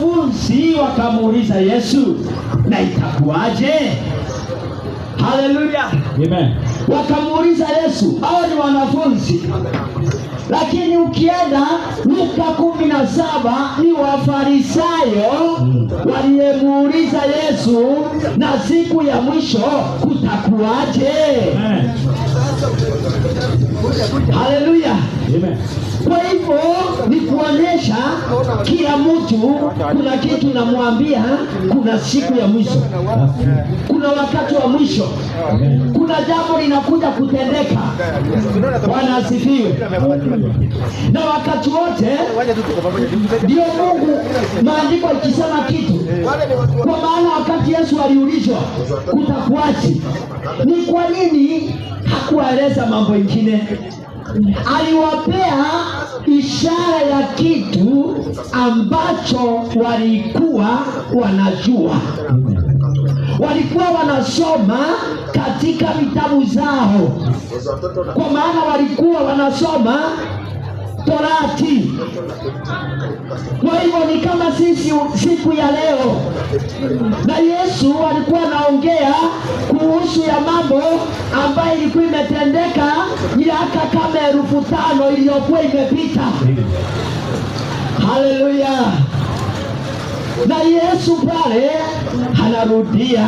Wanafunzi wakamuuliza Yesu, na itakuwaje? Haleluya. Amen. Wakamuuliza Yesu, hao ni wanafunzi. Lakini ukienda Luka 17 ni Wafarisayo waliyemuuliza Yesu, na siku ya mwisho kutakuwaje? Amen. Haleluya. Amen. Kwa hivyo ni kuonyesha kila mtu kuna kitu namwambia, kuna siku ya mwisho, kuna wakati wa mwisho, kuna jambo linakuja kutendeka. Bwana asifiwe. Na wakati wote ndio Mungu, maandiko ikisema kitu, kwa maana wakati Yesu aliulizwa kutakuwaje, ni kwa nini hakueleza mambo mengine? Aliwapea ishara ya kitu ambacho walikuwa wanajua, walikuwa wanasoma katika vitabu zao, kwa maana walikuwa wanasoma Torati. Kwa hivyo ni kama sisi siku ya leo, na Yesu alikuwa anaongea kuhusu ya mambo ambayo ilikuwa imetendeka miaka kama 5,000 iliyokuwa imepita. Haleluya. Na Yesu pale anarudia,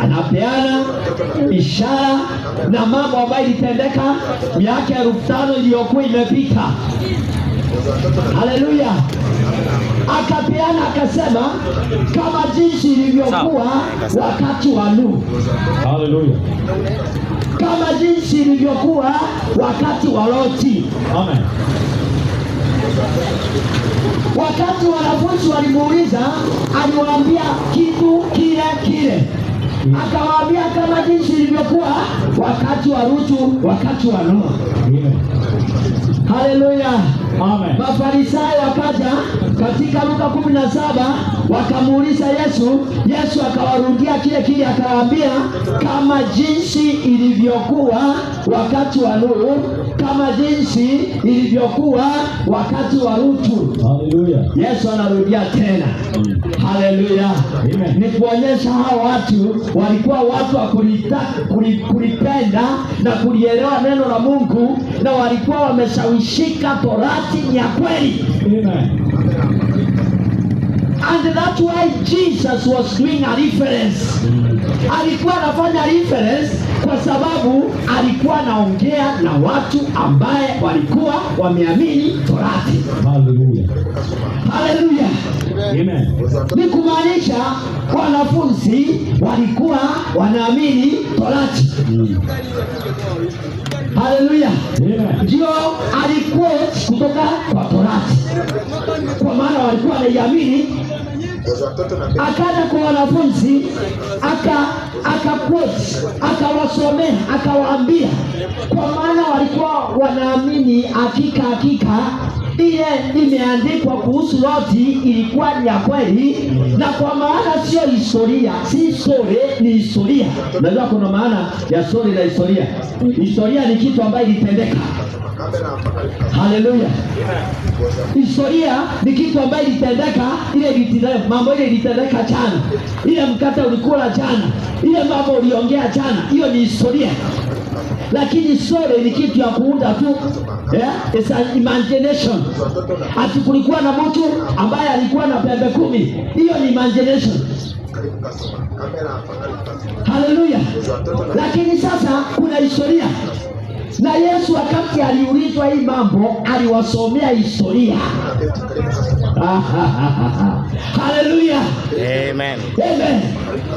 anapeana ishara na mambo ambayo ilitendeka miaka 5,000 iliyokuwa imepita. Haleluya. Akapeana akasema, kama jinsi ilivyokuwa wakati wa Nuhu. Haleluya. Kama jinsi ilivyokuwa wakati wa Loti. Amen. Wakati wanafunzi walimuuliza, aliwaambia kitu kile kile. Akawaambia kama jinsi ilivyokuwa wakati wa Lutu, wakati wa Noa. Amen. Haleluya. Amen. Mafarisayo wakaja katika Luka 17 wakamuuliza Yesu. Yesu akawarudia kile kile, akawaambia kama jinsi ilivyokuwa wakati wa Nuhu, kama jinsi ilivyokuwa wakati wa Lutu. Haleluya. Yesu anarudia tena. Haleluya. Amen. Ni kuonyesha hao watu walikuwa watu wa kulipenda na kulielewa neno la Mungu, na walikuwa wameshawishika Torati ni ya kweli. Amen. And that's why Jesus was doing a reference. Alikuwa anafanya reference kwa sababu alikuwa anaongea na watu ambaye walikuwa wameamini Torati. Haleluya. Haleluya. Amen. Ni kumaanisha wanafunzi walikuwa wanaamini Torati. Haleluya. Ndio alikuwa kutoka kwa Torati, kwa maana walikuwa wanaiamini. Akaja kwa wanafunzi akawasomea, akawaambia, kwa maana walikuwa wanaamini hakika ile imeandikwa kuhusu Loti ilikuwa ni ya kweli, na kwa maana sio historia, si story, ni historia. Unajua kuna maana ya story na historia. Historia ni kitu ambayo ilitendeka. Haleluya. Historia ni kitu ambayo ilitendeka, mambo ile ilitendeka jana, ile mkate ulikula jana, ile mambo uliongea jana, hiyo ni historia. Lakini story ni kitu ya kuunda tu. It's an imagination. Ati kulikuwa na mtu ambaye alikuwa na pembe 10, hiyo ni imagination. Haleluya. Lakini sasa kuna historia, na Yesu wakati aliulizwa hii mambo aliwasomea historia. Haleluya. Amen. Amen.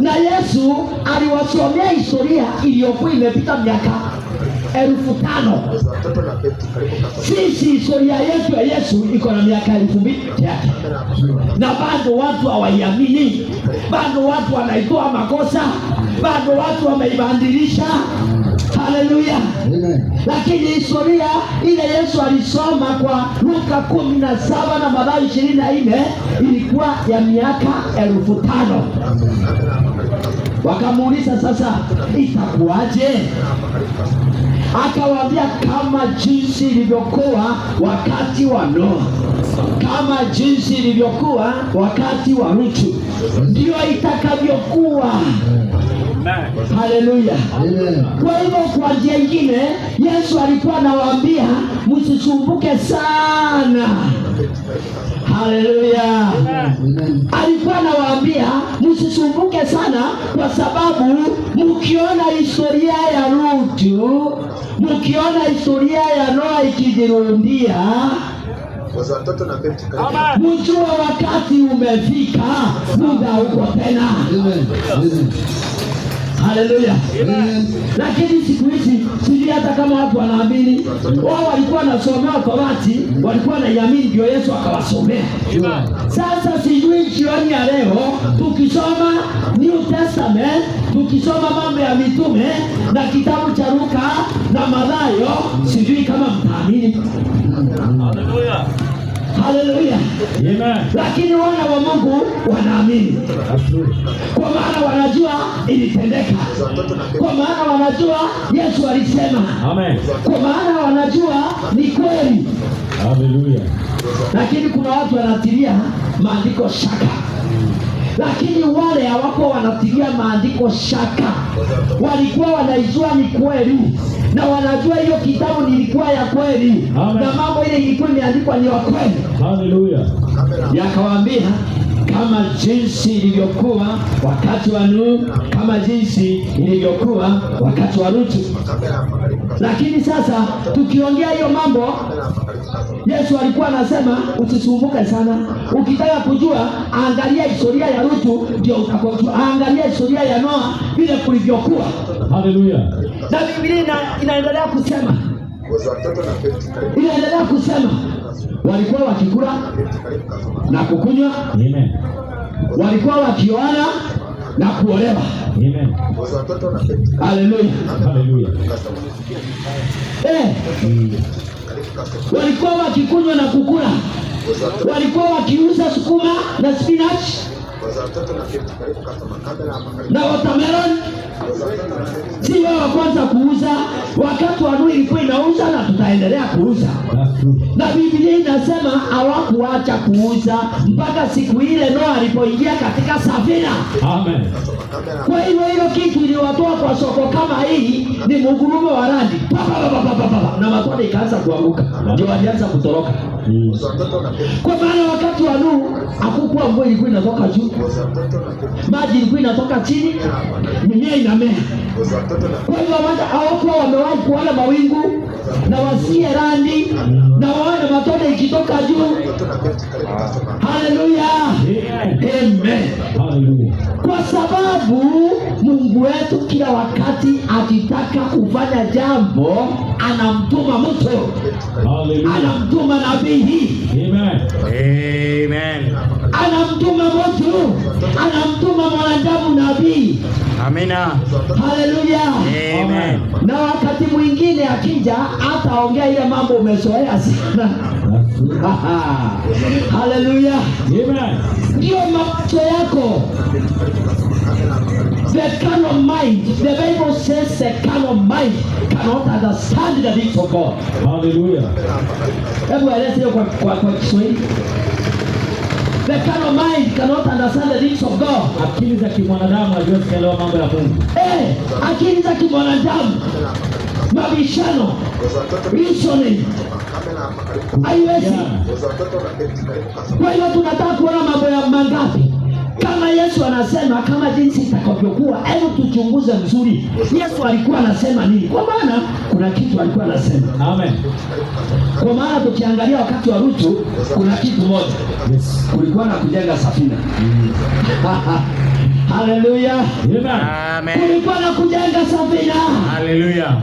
Na Yesu aliwasomea historia iliyokuwa imepita miaka 5,000. Sisi historia yetu ya Yesu iko na miaka 2,000 yake, na bado watu hawaiamini, bado watu wanaitoa makosa, bado watu wameibandilisha. Haleluya. Lakini historia ile Yesu alisoma kwa Luka 17 na Mathayo 24 ilikuwa ya miaka 5,000. Wakamuuliza sasa, itakuwaje? Akawaambia kama jinsi ilivyokuwa wakati wa Noa. kama jinsi ilivyokuwa wakati wa Lutu, ndio itakavyokuwa. Haleluya. Kwa hivyo kwa njia nyingine Yesu alikuwa anawaambia msisumbuke sana. Haleluya. Alikuwa anawaambia msisumbuke sana, kwa sababu mkiona historia ya Lutu, mkiona historia ya Noa ikijirudia, mjue wakati umefika, muda uko tena. Haleluya. Lakini siku hizi sijui hata kama watu wanaamini. Wao walikuwa wanasomewa Torati, walikuwa wanaiamini, ndio Yesu akawasomea. Sasa sijui jioni ya leo tukisoma New Testament, tukisoma mambo ya mitume na kitabu cha Luka na Mathayo, sijui kama mtaamini. Haleluya. Haleluya. Lakini wana wa Mungu wanaamini, kwa maana wanajua ilitendeka, kwa maana wanajua Yesu alisema, kwa maana wanajua ni kweli. Haleluya. Lakini kuna watu wanatilia maandiko shaka, lakini wale hawako wanatilia maandiko shaka, walikuwa wanaijua ni kweli, na wanajua hiyo kitabu nilikuwa ya kweli. Amen. Na mambo ile ilikuwa imeandikwa ni ya kweli. Haleluya. Yakawaambia kama jinsi ilivyokuwa wakati wa Nuhu, kama jinsi ilivyokuwa wakati wa Lutu. Lakini sasa tukiongea hiyo mambo, Yesu alikuwa anasema usisumbuke sana. Ukitaka kujua, angalia historia ya Lutu ndio utakojua. Angalia historia ya Noa vile kulivyokuwa. Haleluya. Na Biblia inaendelea kusema, walikuwa wakikula na kukunywa. Amen. Walikuwa wakioana na kuolewa. Amen. Haleluya. Haleluya. Walikuwa wakikunywa na kukula. Walikuwa wakiuza sukuma na spinach na watermelon. Si wao wa kwanza kuuza, wakati wa Nuhu ilikuwa inauza na tutaendelea kuuza. Na Biblia inasema hawakuacha kuuza mpaka siku ile Noa alipoingia katika safina. Amen. Kwa hivyo hiyo kitu iliwatoa kwa soko kama hii ni mgurumo wa radi, na matone ikaanza kuanguka, ndio walianza kutoroka. Kwa maana wakati wa Nuhu hakukuwa mvua, ilikuwa inatoka juu, maji ilikuwa inatoka chini, mimea inamea. Kwa hivyo hawakuwa wamewahi kuona mawingu na wasikie radi na waone matone ikitoka juu. Haleluya. Amen. Haleluya. Kwa sababu Mungu wetu kila wakati akitaka kufanya jambo anamtuma mtu. Haleluya. Anamtuma nabii. Amen. Amen. Anamtuma mtu, anamtuma mwanadamu nabii. Amina. Haleluya. Amen. Na wakati mwingine akija ataongea ile mambo umezoea sana. Haleluya. Amen. Ndio macho yako. The carnal mind, the Bible says the carnal mind cannot understand the things of God. Hallelujah. Hebu eleze kwa Kiswahili. The carnal mind cannot understand the things of God. Akili za kimwanadamu haziwezi kuelewa mambo ya Mungu. Akili za kimwanadamu, mabishano, reasoning, haiwezi. Kwa hiyo tunataka kuona mambo ya mangapi? Kama Yesu anasema kama jinsi itakavyokuwa, hebu tuchunguze mzuri. Yesu alikuwa anasema nini? Kwa maana kuna kitu alikuwa anasema. Amen. Kwa maana tukiangalia wakati wa Lutu kuna kitu moja. Yes. Kulikuwa na kujenga safina. Haleluya. Amen. Kulikuwa na kujenga safina. Haleluya.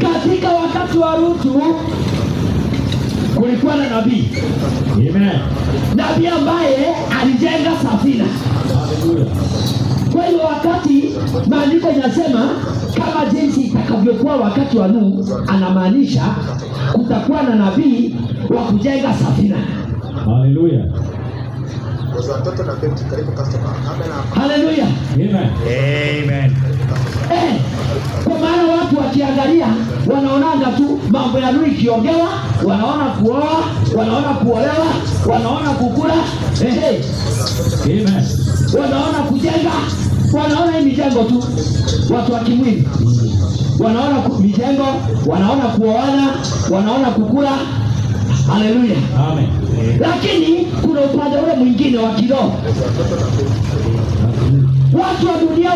Katika wakati wa Lutu kulikuwa na nabii. Amen. Nabii ambaye alijenga safina. Haleluya. Kwa hiyo wakati maandiko yanasema kama jinsi itakavyokuwa wakati wa Nuhu, anamaanisha kutakuwa na nabii wa kujenga safina. Haleluya. Haleluya. Amen. Amen. Kwa maana watu wakiangalia wanaonanga tu mambo ya Nuhu ikiongewa, wanaona kuoa, wanaona kuolewa, wanaona kukula, Amen. wanaona kujenga, wanaona hii mijengo tu. Watu wa kimwili wanaona mijengo, wanaona kuoana, wanaona kukula. Haleluya. Amen. Lakini kuna upande ule mwingine wa kiroho. Watu wa dunia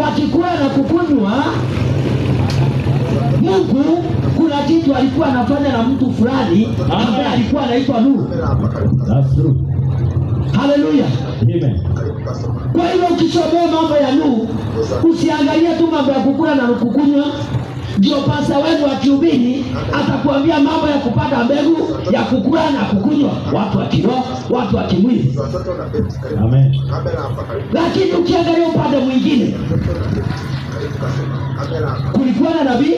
wakikula na kukunywa, Mungu kuna kitu alikuwa anafanya na mtu fulani ambaye alikuwa anaitwa Nuhu. That's true. Haleluya. Amen. Kwa hivyo ukisomea mambo ya Nuhu, usiangalie tu mambo ya kukula na kukunywa. Ndio pasa wenu wa kiubini atakuambia mambo ya kupata mbegu ya kukula na kukunywa, watu wa kiroho, watu wa kimwili. Amen. Lakini ukiangalia upande mwingine, kulikuwa na nabii,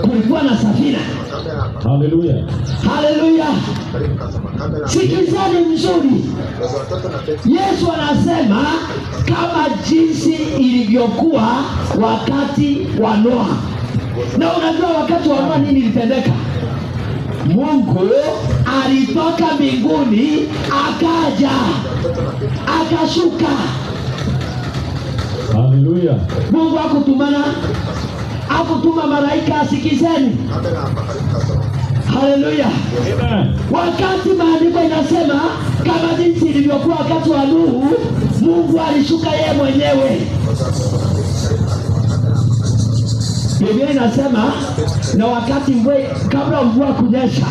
kulikuwa na safina. Hallelujah. Haleluya. Sikizani mzuri. Yesu anasema kama jinsi ilivyokuwa wakati wa Noa. Na unajua wakati wa Noa nini ilitendeka? Mungu alitoka mbinguni akaja, akashuka. Hallelujah. Mungu hakutuma malaika. Sikizeni. Haleluya. Amen. Wakati maandiko inasema kama jinsi ilivyokuwa wakati wa Nuhu, Mungu alishuka yeye mwenyewe. Biblia inasema na wakati kabla mvua kunyesha.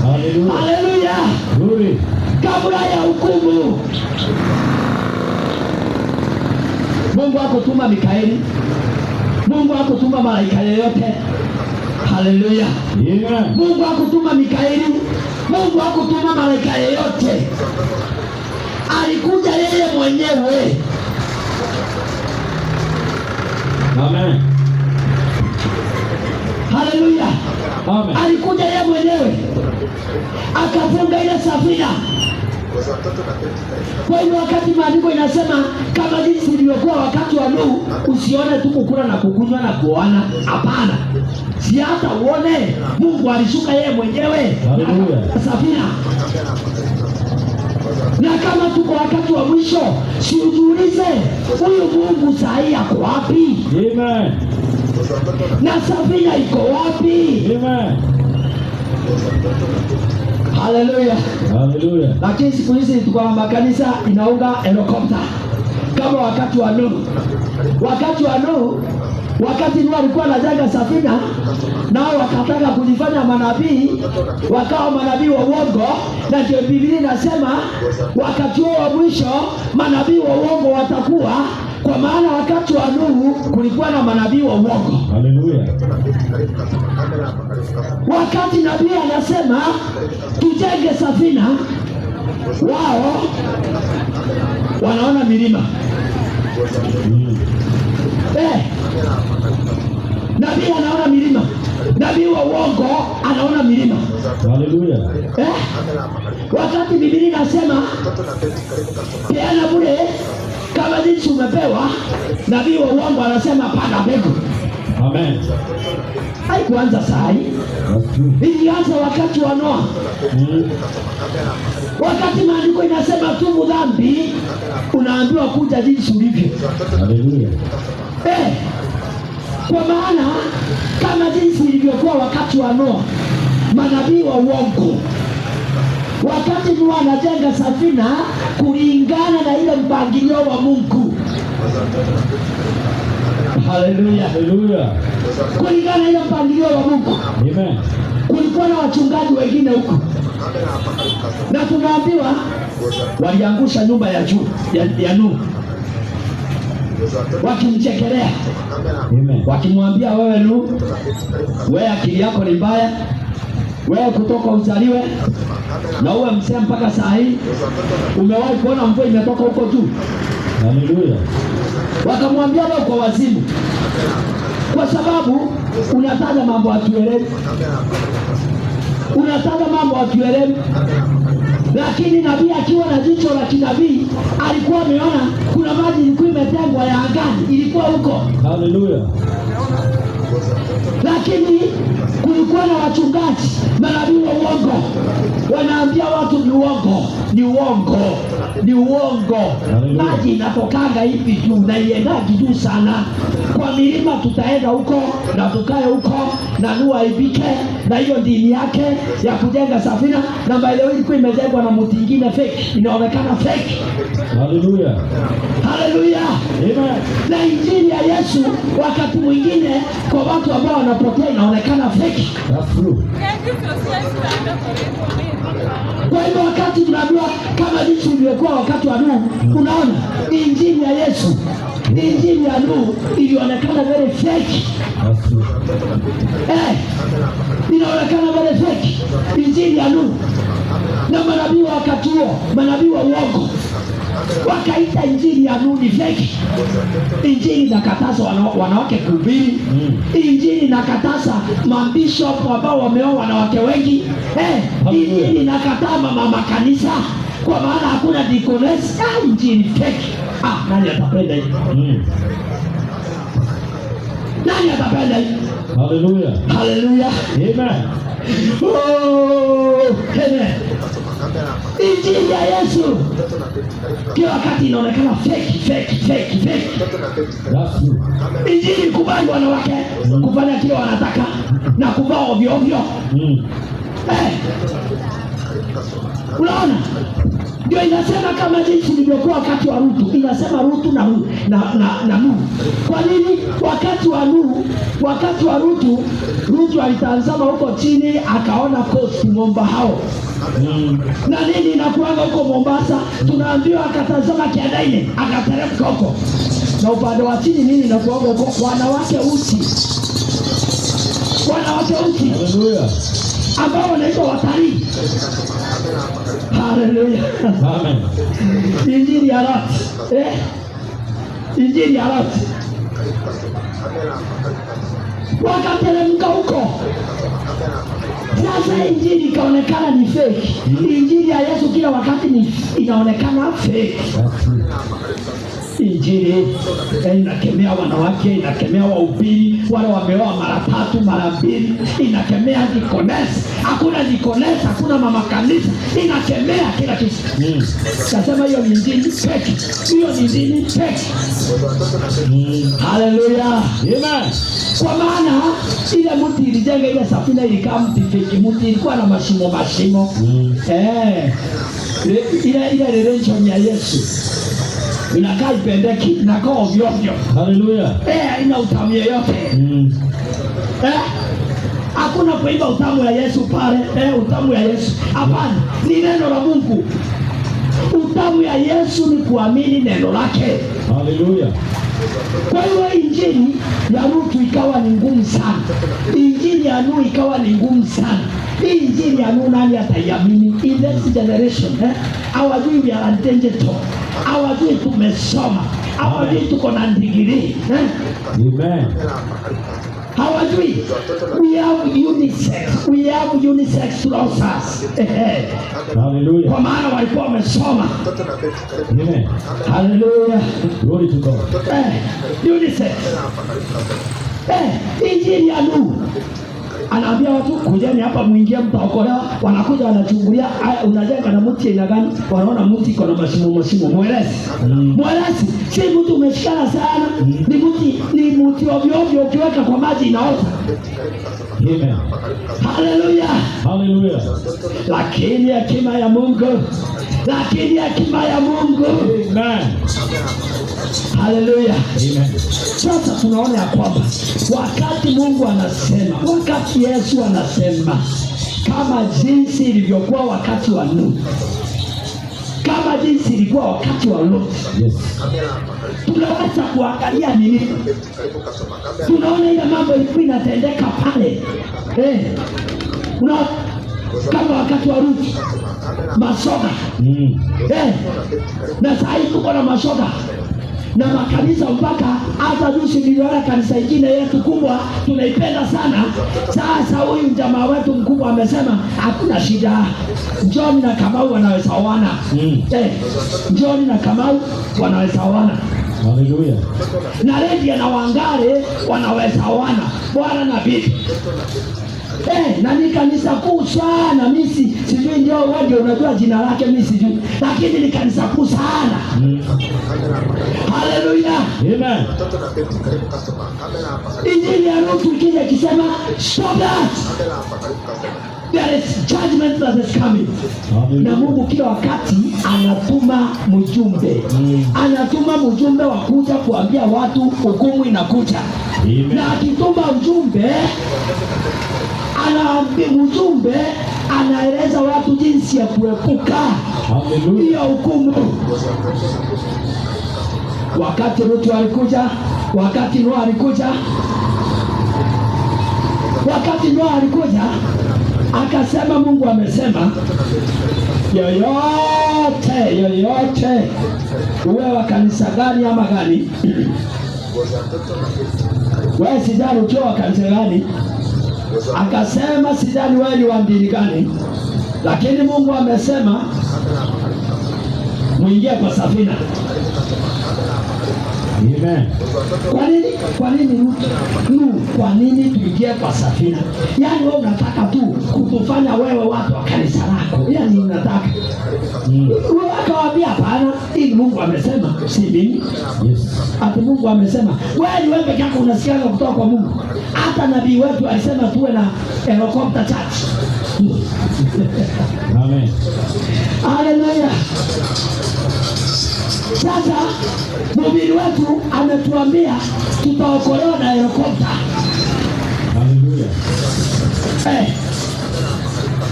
Hallelujah. Haleluya. Glory. Kabla ya hukumu, Mungu hakutuma Mikaeli. Mungu hakutuma malaika yeyote. Haleluya. Amen. Mungu hakutuma Mikaeli. Mungu hakutuma malaika yeyote. Alikuja yeye mwenyewe. Amen. Haleluya. Amen. Alikuja yeye mwenyewe akafunga ile safina. Kwa hiyo wakati maandiko inasema kama jinsi ilivyokuwa wakati wa Nuhu, usione tu kukula na kukunywa na kuoana. Hapana, si hata uone Mungu alishuka yeye mwenyewe na safina. Na kama tuko wakati wa mwisho, si ujiulize huyu Mungu sahi yako wapi? Amen. Na safina iko wapi? Amen. Haleluya. Hallelujah. Lakini siku hizi tuko na makanisa inaunga helikopta kama wakati wa Nuhu. Wakati wa Nuhu, wakati Nuhu alikuwa anajenga safina, nao wakataka kujifanya manabii, wakawa manabii wa uongo. Na ndio Biblia inasema wakati wa mwisho manabii wa uongo watakuwa, kwa maana wakati wa Nuhu kulikuwa na manabii wa uongo. Hallelujah. Wakati nabii anasema tujenge safina, wao wanaona milima. Nabii anaona milima. Nabii wa uongo anaona milima. Hallelujah. Wakati Biblia inasema peana bure kama jinsi umepewa, nabii wa uongo anasema panda mbegu. Amen. Haikuanza saa hii. That's true. Ilianza wakati wa Noa. Wakati maandiko inasema tubu dhambi, unaambiwa kuja jinsi ulivyo. Hallelujah. Kwa maana kama jinsi ilivyokuwa wakati wa Noa, manabii wa uongo. Wakati Noa anajenga safina kulingana na ile mpangilio wa Mungu. Haleluya. Hallelujah. Kulingana na ile mpangilio wa Mungu. Amen. Kulikuwa na wachungaji wengine huko, na tunaambiwa waliangusha nyumba ya juu ya Nuhu, wakimchekelea, Amen. wakimwambia wewe Nuhu, wewe akili yako ni mbaya, wewe kutoka uzaliwe na uwe mzee mpaka saa hii, umewahi kuona mvua imetoka huko juu? Hallelujah. Wakamwambia wewe kwa wazimu, kwa sababu unataja mambo hatuelewi, unataja mambo hatuelewi. Lakini nabii akiwa na jicho la kinabii alikuwa ameona kuna maji ilikuwa imetengwa ya angani, ilikuwa huko. Haleluya. Lakini kulikuwa na wachungaji, manabii wa uongo, wanaambia watu ni uongo, ni uongo, ni uongo. Maji inatokanga hivi juu na iendaki juu sana. Kwa milima tutaenda huko na tukae huko na Nuhu aibike na hiyo dini yake ya kujenga safina, na maeneo ilikuwa imejengwa na mtu mwingine fake, inaonekana fake. Haleluya. Haleluya. Amen. Na injili ya Yesu wakati mwingine kwa watu ambao wanapotea inaonekana fake. That's true. Kwa hivyo wakati tunaambiwa kama jinsi ilivyokuwa wakati wa Nuhu, unaona injili ya Yesu, injili ya Nuhu ilionekana very fake. That's true. Inaonekana very fake injili ya Nuhu. Na manabii wa wakati huo, manabii wa uongo, wakaita injili ya Nuhu ni fake. Injili inakataza wanawake kuhubiri. Injili inakataza mabishop ambao wameoa wanawake wengi. Injili inakataa mama kanisa kwa maana hakuna deaconess. Injili fake. Nani atapenda hiyo? Nani atapenda hiyo? Haleluya. Haleluya. Amen. Amen. Injili ya Yesu kila wakati inaonekana fake. That's true. Injili kubali wanawake kufanya kile wanataka na kuvaa ovyo ovyo. Unaona? Ndio inasema kama jinsi ilivyokuwa wakati wa Rutu. Inasema Rutu na Nuhu. Kwa nini? Wakati wa Rutu alitazama huko chini akaona kosti ng'ombe hao. Na nini inakuanga huko Mombasa? Tunaambiwa akatazama Kiadaini, akateremka huko. Na upande wa chini nini inakuanga huko? Wanawake uchi. Haleluya. Ambao wanaitwa watalii. Haleluya. Amen. Injili ya Lot. Injili ya Lot. Wakateremka huko. Sasa injili ikaonekana ni fake. Injili ya Yesu kila wakati inaonekana fake. Injili inakemea wanawake, inakemea wahubiri wale wameoa mara 3 mara 2, inakemea deaconess. Hakuna deaconess, hakuna mama kanisa, inakemea kila kitu. Nasema hiyo ni injili fake. Hiyo ni injili fake. Haleluya. Amen. Kwa maana ile mti ilijenga ile safina ilikaa mti fake. Mti ilikuwa na mashimo. Ile relation ya Yesu inakaa ipendeki, inakaa ovyo ovyo. Haleluya. Ina utamu yoyote. Hakuna kuimba utamu ya Yesu pale. Utamu ya Yesu hapana, ni neno la Mungu. Utamu ya Yesu ni kuamini neno lake. Haleluya. Kwa hiyo injili ya Rutu ikawa ni ngumu sana. Injili ya Nuhu ikawa ni ngumu sana. Hii injili ya Nuhu nani ataiamini? In this generation, hawajui we are intelligent. Hawajui tumesoma. Hawajui tuko na degree. Amen. Hawajui. We have unisex trousers. Hallelujah. Kwa maana walikuwa wamesoma. Amen. Hallelujah. Glory to God. Unisex. Injili ya Nuhu anaambia watu kujeni hapa muingie mtaokolewa. Wanakuja wanachungulia, unajenga na mti aina gani? Wanaona mti iko na mashimo. Mwelezi. Si mtu umeshikana sana. Ni mti ovyo ovyo, ukiweka kwa maji inaota. Amen. Hallelujah. Hallelujah. Lakini hekima ya Mungu. Amen. Hallelujah. Amen. Sasa tunaona ya kwamba wakati Mungu anasema, wakati Yesu anasema, kama jinsi ilivyokuwa wakati wa Nuhu, kama jinsi ilikuwa wakati wa Lot. Yes. Tunaweza kuangalia nini? Tunaona ile mambo ilikuwa inatendeka pale. Unaona kama wakati wa Rutu, masoga. Na sasa hivi tuko na masoga. na makanisa, mpaka hata juzi niliona kanisa ingine yetu kubwa tunaipenda sana. Sasa huyu jamaa wetu mkubwa amesema hakuna shida, John na Kamau wanaweza oana. John na Kamau wanaweza oana. Haleluya. Na Lydia na Wangare wanaweza oana, bwana na bibi. Na ni kanisa kuu sana. Mimi sijui, ndio wewe ndio unajua jina lake, mimi sijui, lakini ni kanisa kuu sana. Haleluya. Amen. Injili ya Rutu ikija ikisema stop that, there is judgment that is coming. Na Mungu kila wakati anatuma mjumbe, anatuma mjumbe wa kuja kuambia watu hukumu inakuja. Na akituma mjumbe, mjumbe anaeleza watu jinsi ya kuepuka hiyo hukumu. Wakati Rutu alikuja, wakati Noa alikuja, akasema, Mungu amesema yoyote uwe wa kanisa gani ama gani, wewe sijali ukiwa wa kanisa gani. Akasema sijali wewe ni wa dini gani, lakini Mungu amesema muingie kwa safina. Amen. Kwa nini kwa nini tuingie kwa safina? Yaani wewe unataka tu kutufanya wewe watu wa kanisa lako, yaani unataka wewe akawaambia hapana, hii Mungu amesema, si mimi. Ati Mungu amesema. Wewe ni wewe peke yako unasikia kutoka kwa Mungu. Hata nabii wetu alisema tuwe na helicopter church. Amen. Haleluya. Sasa mhubiri wetu ametuambia tutaokolewa na helikopta. Haleluya.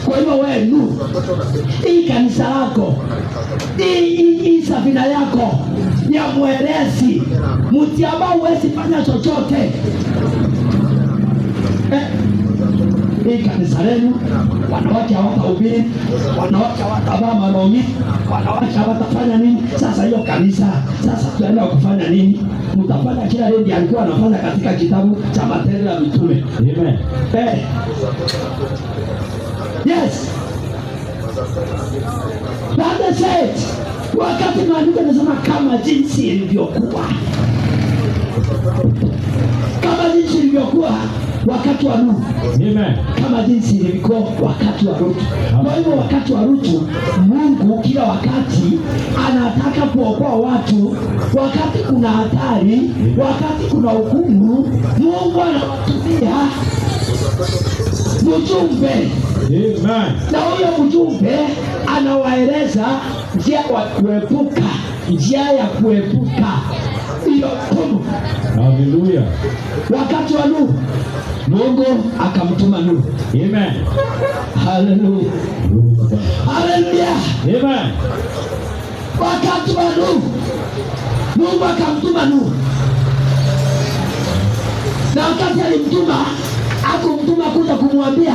Kwa hivyo wewe hii kanisa lako, hii safina yako ya mwelezi, mti ambao huwezi fanya chochote. Hii kanisa lenu, wanawake hawatahubiri, wanawake hawatavaa marongi, wanawake hawatafanya nini? Sasa hiyo kanisa, sasa tunaenda kufanya nini? Mtafanya kila Lydia alikuwa anafanya katika kitabu cha Matendo ya Mitume. Amen. Yes. That said, wakati maandiko yanasema kama jinsi ilivyokuwa wakati wa Nuhu. Amen. Kama jinsi ilivyokuwa wakati wa Rutu. Kwa hivyo wakati wa Rutu, Mungu kila wakati anataka kuokoa watu. Wakati kuna hatari, wakati kuna hukumu, Mungu anawatumia mjumbe. Amen. Na huyo mjumbe anawaeleza njia ya kuepuka hiyo hukumu. Haleluya. Wakati wa Nuhu, Mungu akamtuma Nuhu. Amen. Haleluya. Haleluya. Amen. Wakati wa Nuhu, Mungu akamtuma Nuhu. Na wakati alimtuma, akumtuma kuja kumwambia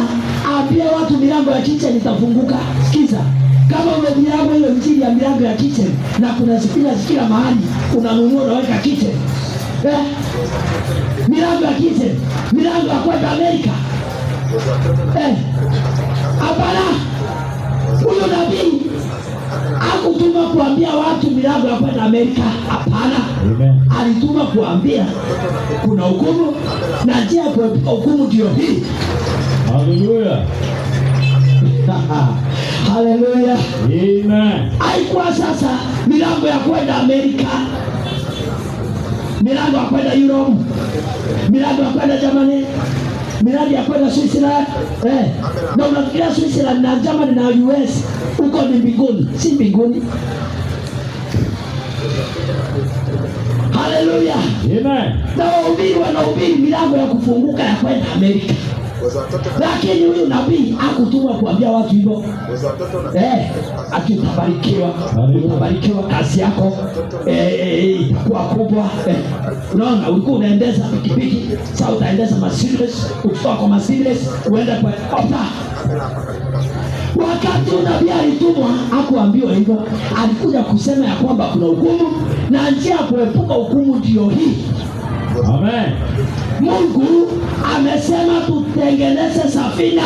aambie watu milango ya kitchen itafunguka. Sikiza, kama ule milango ile mjini ya milango ya kitchen na kuna spina kila mahali unanunua unaweka kitchen. Milango ya kitchen, milango ya kwenda Amerika. Hapana. Huyo nabii hakutuma kuambia watu milango ya kwenda Amerika. Hapana. Alituma kuambia kuna hukumu na njia ya kuepuka hukumu ndio hii. Haleluya. Haleluya. Amen. Haikuwa sasa milango ya kwenda Amerika, milango ya kwenda Europe, milango ya kwenda Germany, milango ya kwenda Switzerland. Na unafikiria Switzerland na Germany na US huko ni mbinguni? Si mbinguni. Haleluya. Amen. Na wahubiri wanahubiri milango ya kufunguka ya kwenda Amerika. Lakini huyu nabii hakutuma kuambia watu hivyo. Ati utabarikiwa kazi yako itakuwa kubwa. Unaona, ulikuwa unaendesha pikipiki, sasa utaendesha Mercedes, ukitoka kwa Mercedes uende kwa Opta. Wakati nabii alitumwa hakuambiwa hivyo, alikuja kusema ya kwamba kuna hukumu na njia ya kuepuka hukumu ndio hii. Amen. Mungu amesema tutengeneze safina.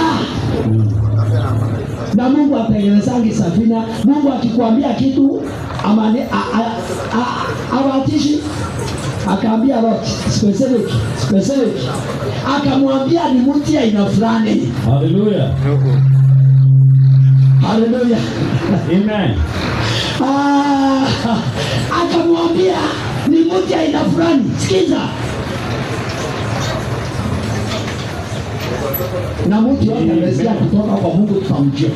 Na Mungu atengenezangi safina. Mungu akikwambia kitu amani awatishi, akaambia Lot specific, akamwambia ni mti aina fulani. Hallelujah. Hallelujah. Amen. Akamwambia ni mti aina fulani. Sikiza. Na mtu yote amesikia kutoka kwa Mungu tutamjua.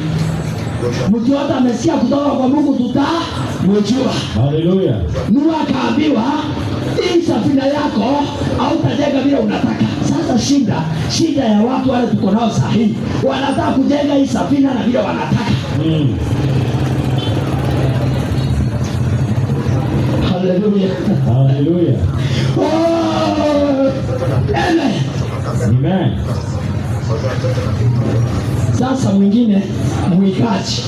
Mtu yote amesikia kutoka kwa Mungu tutamjua. Hallelujah. Nuhu akaambiwa hii safina yako hautajenga vile unataka. Sasa shida ya watu wale tuko nao sahihi, wanataka kujenga hii safina na vile wanataka. Hallelujah. Hallelujah. Oh, amen. Amen. Sasa mwingine mwigaji,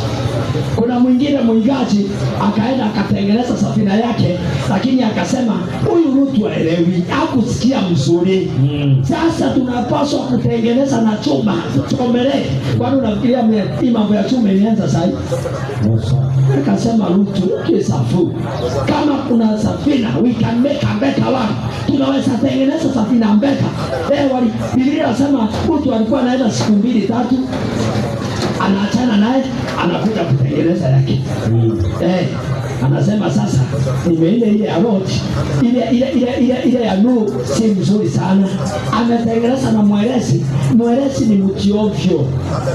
kuna mwingine mwigaji akaenda akatengeneza safina yake, lakini akasema huyu mtu haelewi, hakusikia mzuri. Sasa tunapaswa kutengeneza na chuma tuchomelee. Kwani unafikiria hii mambo ya chuma imeanza sasa? Akasema mtu kisafu, kama kuna safina we can make a better one, tunaweza tengeneza safina better. Biblia inasema mtu alikuwa anaenda siku 2-3 anaachana naye, anakuja kutengeneza yake. Anasema sasa ile ya Lot ile ya Nuhu si mzuri sana, ametengeneza na mweresi ni mti ovyo.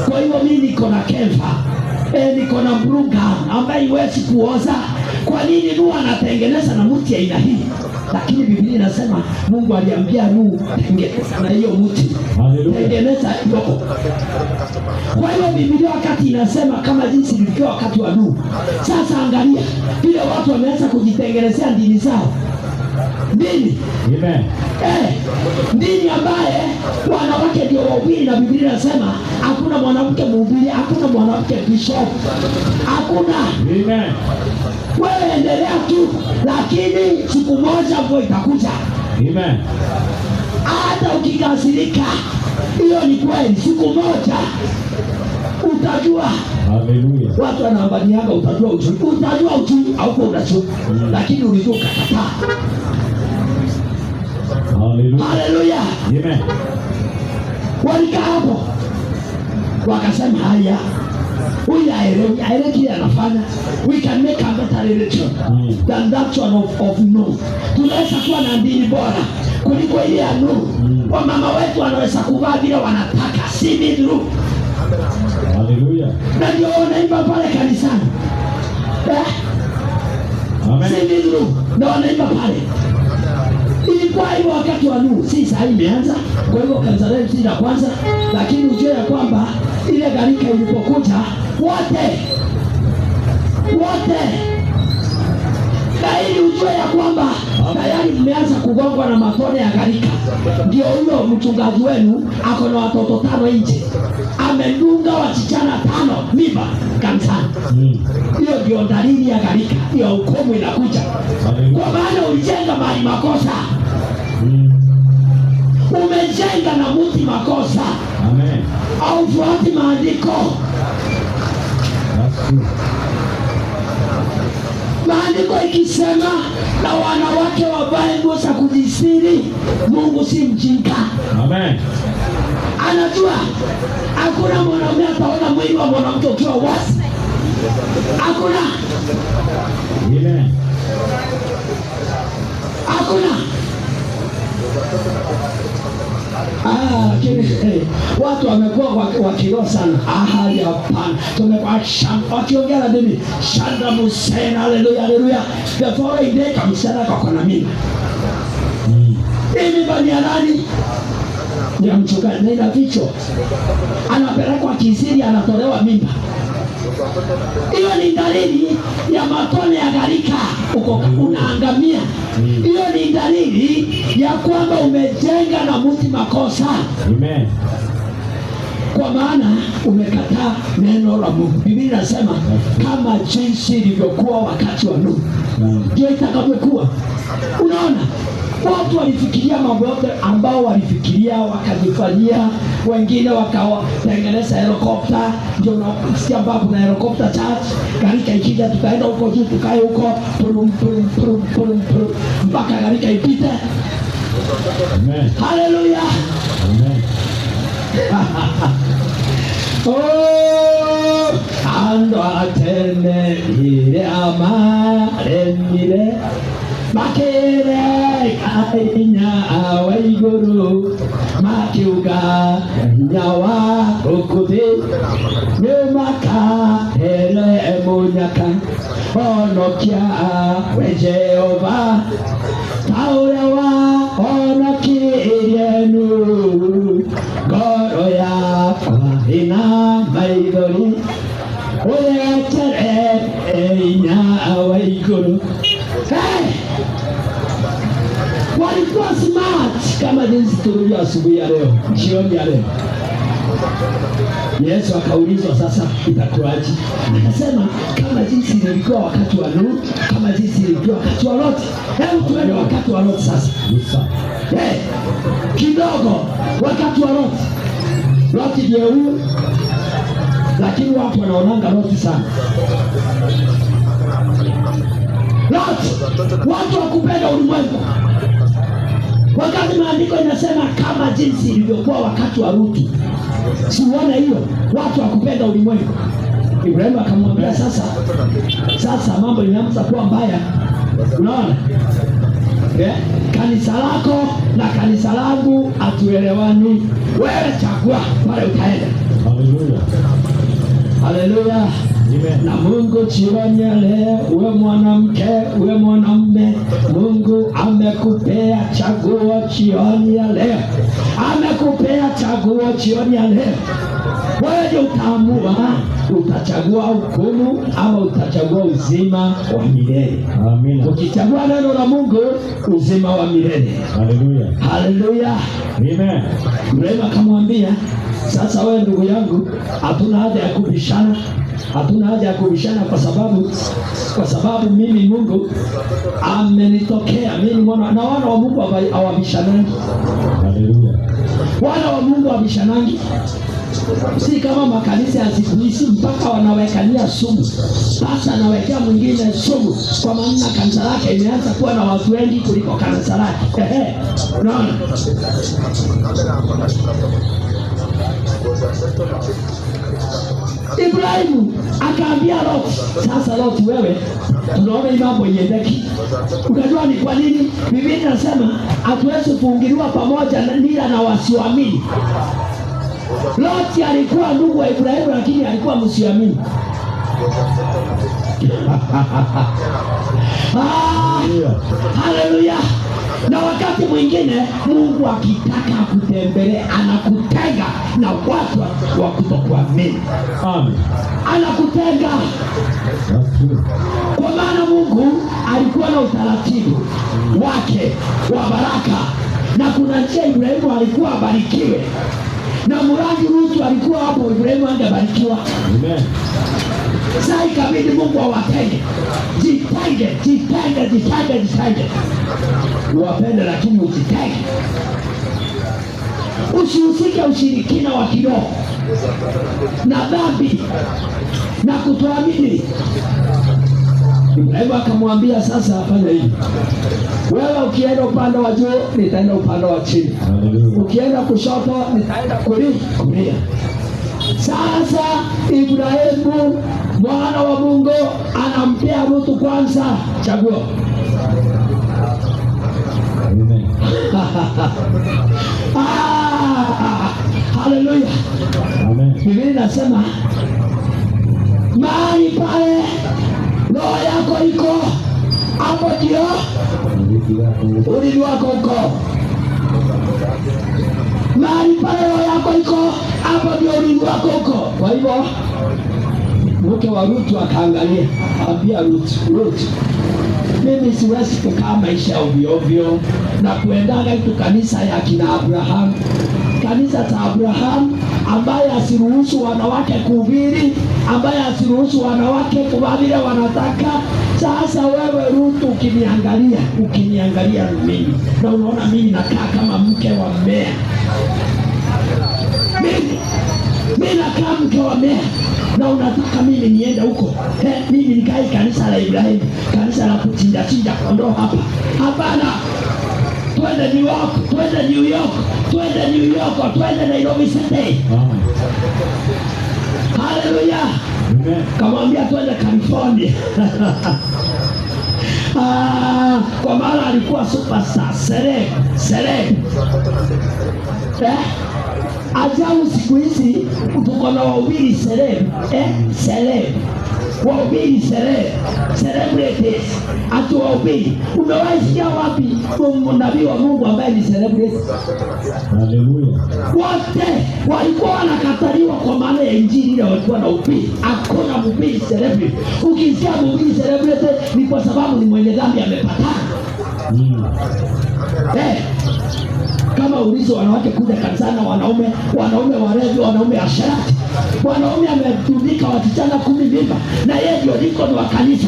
Kwa hiyo mimi niko na kemfa, niko na mruga ambaye iwezi kuoza. Kwa nini Nuhu anatengeneza na mti aina hii? Lakini Biblia inasema Mungu aliambia Nuhu tengeneza na hiyo mti. Tengeneza hiyo. Kwa hiyo Biblia wakati inasema kama jinsi ilivyokuwa wakati wa Nuhu. Sasa angalia vile watu wameanza kujitengenezea dini zao. Dini. Amen. Dini ambaye wanawake ndio wahubiri, na Biblia inasema hakuna mwanamke mhubiri, hakuna mwanamke bishop. Hakuna. Amen. Wewe endelea tu, lakini siku moja mvua itakuja. Amen. Hata ukikasirika, hiyo ni kweli, siku moja utajua. Hallelujah. Watu wanaambanianga utajua ujui hauko unajua, lakini ulijua ukakataa. Hallelujah. Hallelujah. Amen. Walikaa hapo wakasema haya, huyu haelewi kile anafanya. We can make a better religion than that one of Nuhu. Tunaweza kuwa na dini bora kuliko ile ya Nuhu. Wamama wetu wanaweza kuvaa vile wanataka, si midru. Hallelujah. Na ndio wanaimba pale kanisani. Amen. Si midru, na wanaimba pale. Ilikuwa hivyo wakati wa Nuhu, si sasa imeanza. Kwa hivyo kanisa letu si la kwanza, lakini ujue ya kwamba ile gharika ilipokuja wote na ili ujue ya kwamba tayari mmeanza kugongwa na matone ya gharika. Ndio huyo mchungaji wenu ako na watoto 5 nje, amedunga wasichana 5 mimba kanisani. Hiyo ndio dalili ya gharika, hiyo hukumu inakuja. Kwa maana ulijenga mahali makosa. Umejenga na mti makosa. Amen. Au fuati maandiko. Maandiko ikisema na wanawake wavae nguo za kujistiri, Mungu si mjinga. Amen. Anajua hakuna mwanaume ataona mwili wa mwanamke ukiwa wazi. Hakuna. Amen. Hakuna. Lakini watu wamekuwa wakiroho sana. Hapana. Tumekuwa wakiongea na dini. Shanda musena, haleluya, haleluya. The following day kamsana kwa kona mimi. Hii mimba ni ya nani? Ni ya mchungaji. Na ina vichwa. Anapelekwa kisiri, anatolewa mimba. Hiyo ni dalili ya matone ya gharika, uko unaangamia. Hiyo ni dalili ya kwamba umejenga na mti makosa. Amen. kwa maana umekataa neno la Mungu. Biblia inasema kama jinsi ilivyokuwa wakati wa Nuhu ndio itakavyokuwa. Unaona, watu walifikiria mambo yote ambao walifikiria, wakajifanyia. Wengine wakatengeneza helikopta, ndio unasikia ambapo na helikopta charge, gharika ikija tukaenda huko juu, tukae huko purum purum purum purum purum mpaka gharika ipite. Amen. Haleluya. Amen. Oh, ando atende ile amaremire makere kainya awaiguru makiuga nyawa okuthi nemaka hele munyaka onokia we Jehova taurewa onokirienu ngoro yakwa ina maithori uyetere inya awaiguru. Walikuwa smart kama jinsi tulivyo asubuhi ya leo, jioni ya leo. Yesu akaulizwa sasa itakuwaje? Akasema kama jinsi ilikuwa wakati wa Nuhu, kama jinsi ilikuwa wakati wa Loti. Hebu tuende wakati wa Loti sasa. Kidogo wakati wa Loti. Loti ndiye huyu, lakini watu wanaonanga Loti sana. Loti, watu wakupenda ulimwengu. Wakati maandiko inasema kama jinsi ilivyokuwa wakati wa Lutu. Siuone hiyo, watu wakupenda ulimwengu. Ibrahimu akamwambia sasa mambo inaanza kuwa mbaya. Unaona? Kanisa lako na kanisa langu hatuelewani. Wewe chagua pale utaenda. Haleluya. Haleluya. Na Mungu jioni ya leo, uwe mwanamke, uwe mwanamume, Mungu amekupea chaguo jioni ya leo. Amekupea chaguo jioni ya leo. Wewe ndio utaamua utachagua hukumu ama utachagua uzima wa milele. Amina. Ukichagua neno la Mungu, uzima wa milele. Haleluya. Haleluya. Amen. Ibrahimu akamwambia, sasa wewe ndugu yangu, hatuna haja ya kubishana. Hatuna haja ya kubishana kwa sababu mimi Mungu amenitokea. Mimi mwana na wana wa Mungu hawabishanangi. Haleluya. Wana wa Mungu hawabishanangi. Si kama makanisa ya siku hizi mpaka wanawekania sumu. Sasa anawekea mwingine sumu kwa maana kanisa lake imeanza kuwa na watu wengi kuliko kanisa lake. Unaona? Ibrahimu akaambia Loti, sasa Loti, wewe tunaona hii mambo iendeki. Unajua ni kwa nini? Biblia inasema hatuwezi kuingiliwa pamoja nila na wasioamini. Loti alikuwa ndugu wa Ibrahimu lakini alikuwa msiamini. Haleluya. Na wakati mwingine Mungu akitaka kutembelea anakutenga na watu wa kutokuamini. Amen. Anakutenga. Kwa maana Mungu alikuwa na utaratibu wake wa baraka, na kuna njia Ibrahimu alikuwa abarikiwe, na mradi Lutu alikuwa hapo, Ibrahimu angebarikiwa. Amen. Sasa ikabidi Mungu awatenge. Jitenge. Uwapende lakini ujitenge. Usihusike ushirikina wa kiroho na dhambi na kutoamini. Ibrahimu akamwambia sasa afanye hivi. Wewe ukienda upande wa juu, nitaenda upande wa chini. Ukienda kushoto, nitaenda kulia. Sasa Ibrahimu mwana wa Mungu anampea Lutu kwanza chaguo. Amen. Haleluya. Amen. Biblia inasema mahali pale roho yako iko, hapo ndio urithi wako uko. Mahali pale roho yako iko, hapo ndio urithi wako uko. Kwa hivyo mke wa Lutu akaangalia, ambia Lutu, mimi siwezi kukaa maisha ovyo ovyo na kuendaga tu kanisa ya kina Abraham. Kanisa za Abraham ambaye asiruhusu wanawake kuhubiri, ambaye asiruhusu wanawake kuvaa vile wanataka. Sasa wewe Rutu ukiniangalia mimi na unaona mimi nakaa kama mke wa mmea, mimi nakaa mke wa mmea na unataka mimi niende huko mimi nikae kanisa la Ibrahimu, kanisa la kuchinja kondoo hapa? Hapana. Twende New York, twende New York, twende New York, twende Nairobi City. Haleluya. Kamwambia twende California. Kwa maana alikuwa superstar, celeb. Ajabu siku hizi tuko na wahubiri celeb, wahubiri celebrities, atu wahubiri. Umewahi sikia wapi nabii wa Mungu ambaye ni celebrity? Haleluya. Wote walikuwa wanakataliwa kwa maana ya injili ile walikuwa na ubiri. Hakuna mhubiri celebrity. Ukisikia mhubiri celebrity ni kwa sababu ni mwenye dhambi amepatana. Kama ulizo wanawake kuja kanisani, wanaume walevi, wanaume asherati, wanaume ametundika wasichana 10 mimba, na yeye ndio dikoni wa kanisa.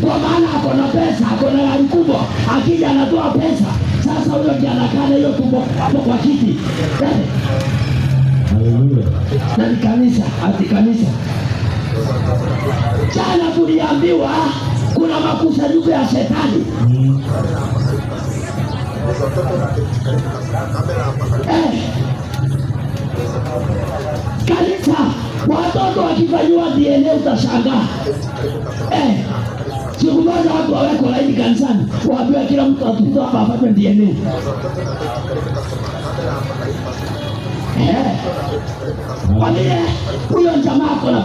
Kwa maana ako na pesa, ako na gari kubwa, akija anatoa pesa. Sasa huyo ndiye anakaa hiyo tumbo kwa kiti. Haleluya. Na ni kanisa, ati kanisa. Jana tuliambiwa kuna makusanyiko ya shetani. Kanisa, watoto wakifanyiwa DNA utashangaa. Siku moja watu waweko laini kanisani, waambiwa kila mtu atuto hapa afanye DNA. Kwa vile huyo jamaa ako na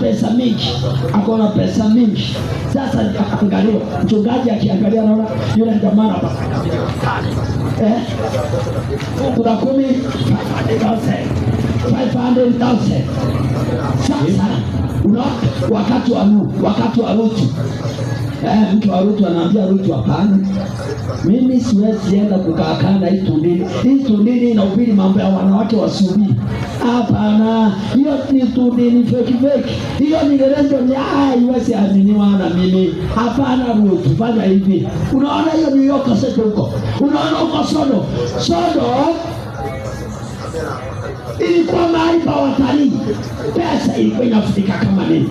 pesa mingi, Sasa angalia, mchungaji akiangalia naona yule jamaa hapa. Kuna 500,000. Sasa unaona wakati wa Rutu. Mtu wa Rutu anaambia Rutu, hapana, mimi siwezi enda kukaa na hii tundini inahubiri mambo ya wanawake wasubiri. Hapana, hiyo ni tundini fake. Hiyo ni lelezo ni iwezi aminiwa na mimi. Hapana Rutu, fanya hivi. Unaona hiyo New York City huko. Unaona huko Sodo ilikuwa mahali pa watalii. Pesa ilikuwa inafutika kama nini.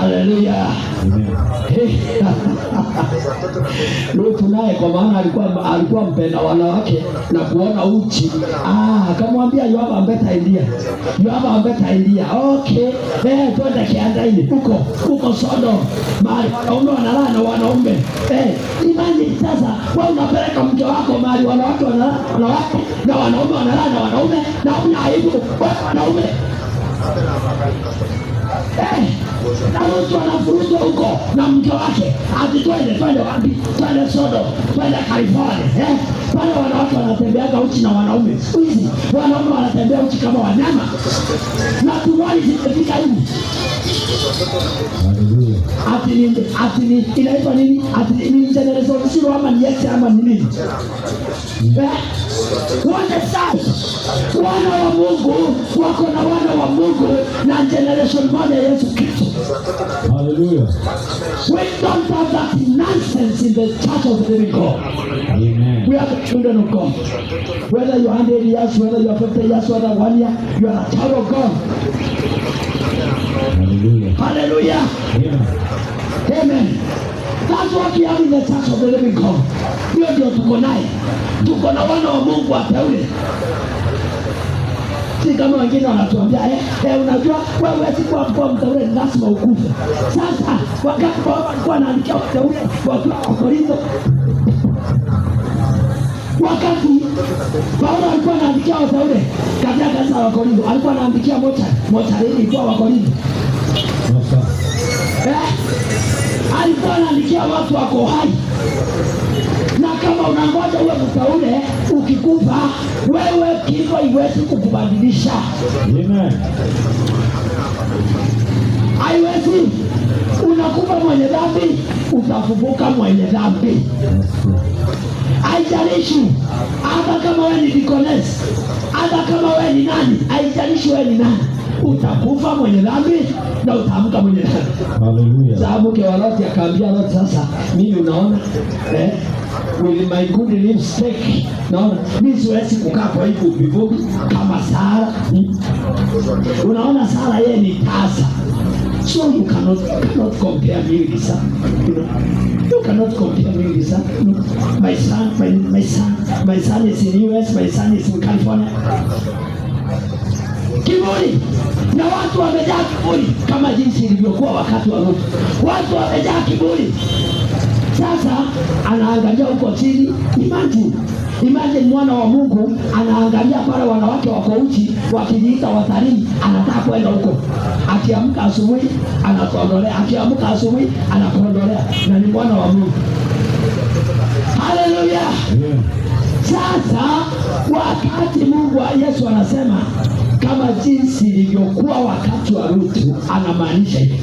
Haleluya. Rutu naye kwa maana alikuwa mpenda wanawake na kuona uchi. Akamwambia you have a better idea. Okay. Twende kiandaini huko Sodo. Mahali wanaume wanalala na wanaume. Imagine sasa wewe unapeleka mke wako mahali wanawake wanalala na wanaume wanalala na wanaume na una aibu wanaume. Na Rutu anafuruzwa huko na mke wake, ati twende wapi? Twende Sodo, twende California. Pale wanawake wanatembeaga uchi na wanaume. Hizi wanaume wanatembea uchi kama wanyama. Na tuwali zimefika hivi. Ati ni inaitwa nini? Ati ni generation zero ama ni X ama ni nini? Wana sasa wana wa Mungu wako na wana wa Mungu na generation moja ya Yesu Kristo. Hallelujah. We don't have that nonsense in the church of the living God. Amen. We are the children of God. Whether you are 100 years, whether you are 50 years, whether 1 year, you are a child of God. Hallelujah. Hallelujah. Amen. That's what we have in the church of the living God. Hiyo ndio tuko naye. Tuko na wana wa Mungu wateule. Si kama wengine wanatuambia unajua wewe sikuwa mteule lazima ukufe. Sasa wakati Paulo alikuwa anaandikia wateule wa Korintho, wakati Paulo alikuwa anaandikia wateule katika kanisa la Korintho, alikuwa anaandikia mochari kwa wa Korintho. Alikuwa anaandikia watu wako hai. Na kama unangoja uwe mteule, ukikufa wewe kifo haiwezi kukubadilisha. Amen. Haiwezi. Unakufa mwenye dhambi, utafufuka mwenye dhambi. Haijalishi hata kama wewe ni deaconess, hata kama wewe ni nani, haijalishi wewe ni nani, utakufa mwenye dhambi na utaamka mwenye dhambi. Hallelujah. Sababu kwa Loti akaambia Loti, sasa mimi unaona with my good lipstick, naona mimi siwezi kukaa kwa hivyo vivuvi kama Sara. Unaona Sara yeye ni tasa. So you cannot compare me with Lisa. You cannot compare me with Lisa. My son is in US, my son is in California. Kiburi, na watu wamejaa kiburi kama jinsi ilivyokuwa wakati wa Lutu. Watu wamejaa kiburi. Sasa anaangalia huko chini. Imagine mwana wa Mungu anaangalia pale wanawake wako uchi wakijiita watalii, anataka kwenda huko. Akiamka asubuhi anakondolea, akiamka asubuhi anakondolea, na ni mwana wa Mungu. Haleluya. Sasa wakati Mungu wa Yesu anasema kama jinsi ilivyokuwa wakati wa Lutu, anamaanisha hivi.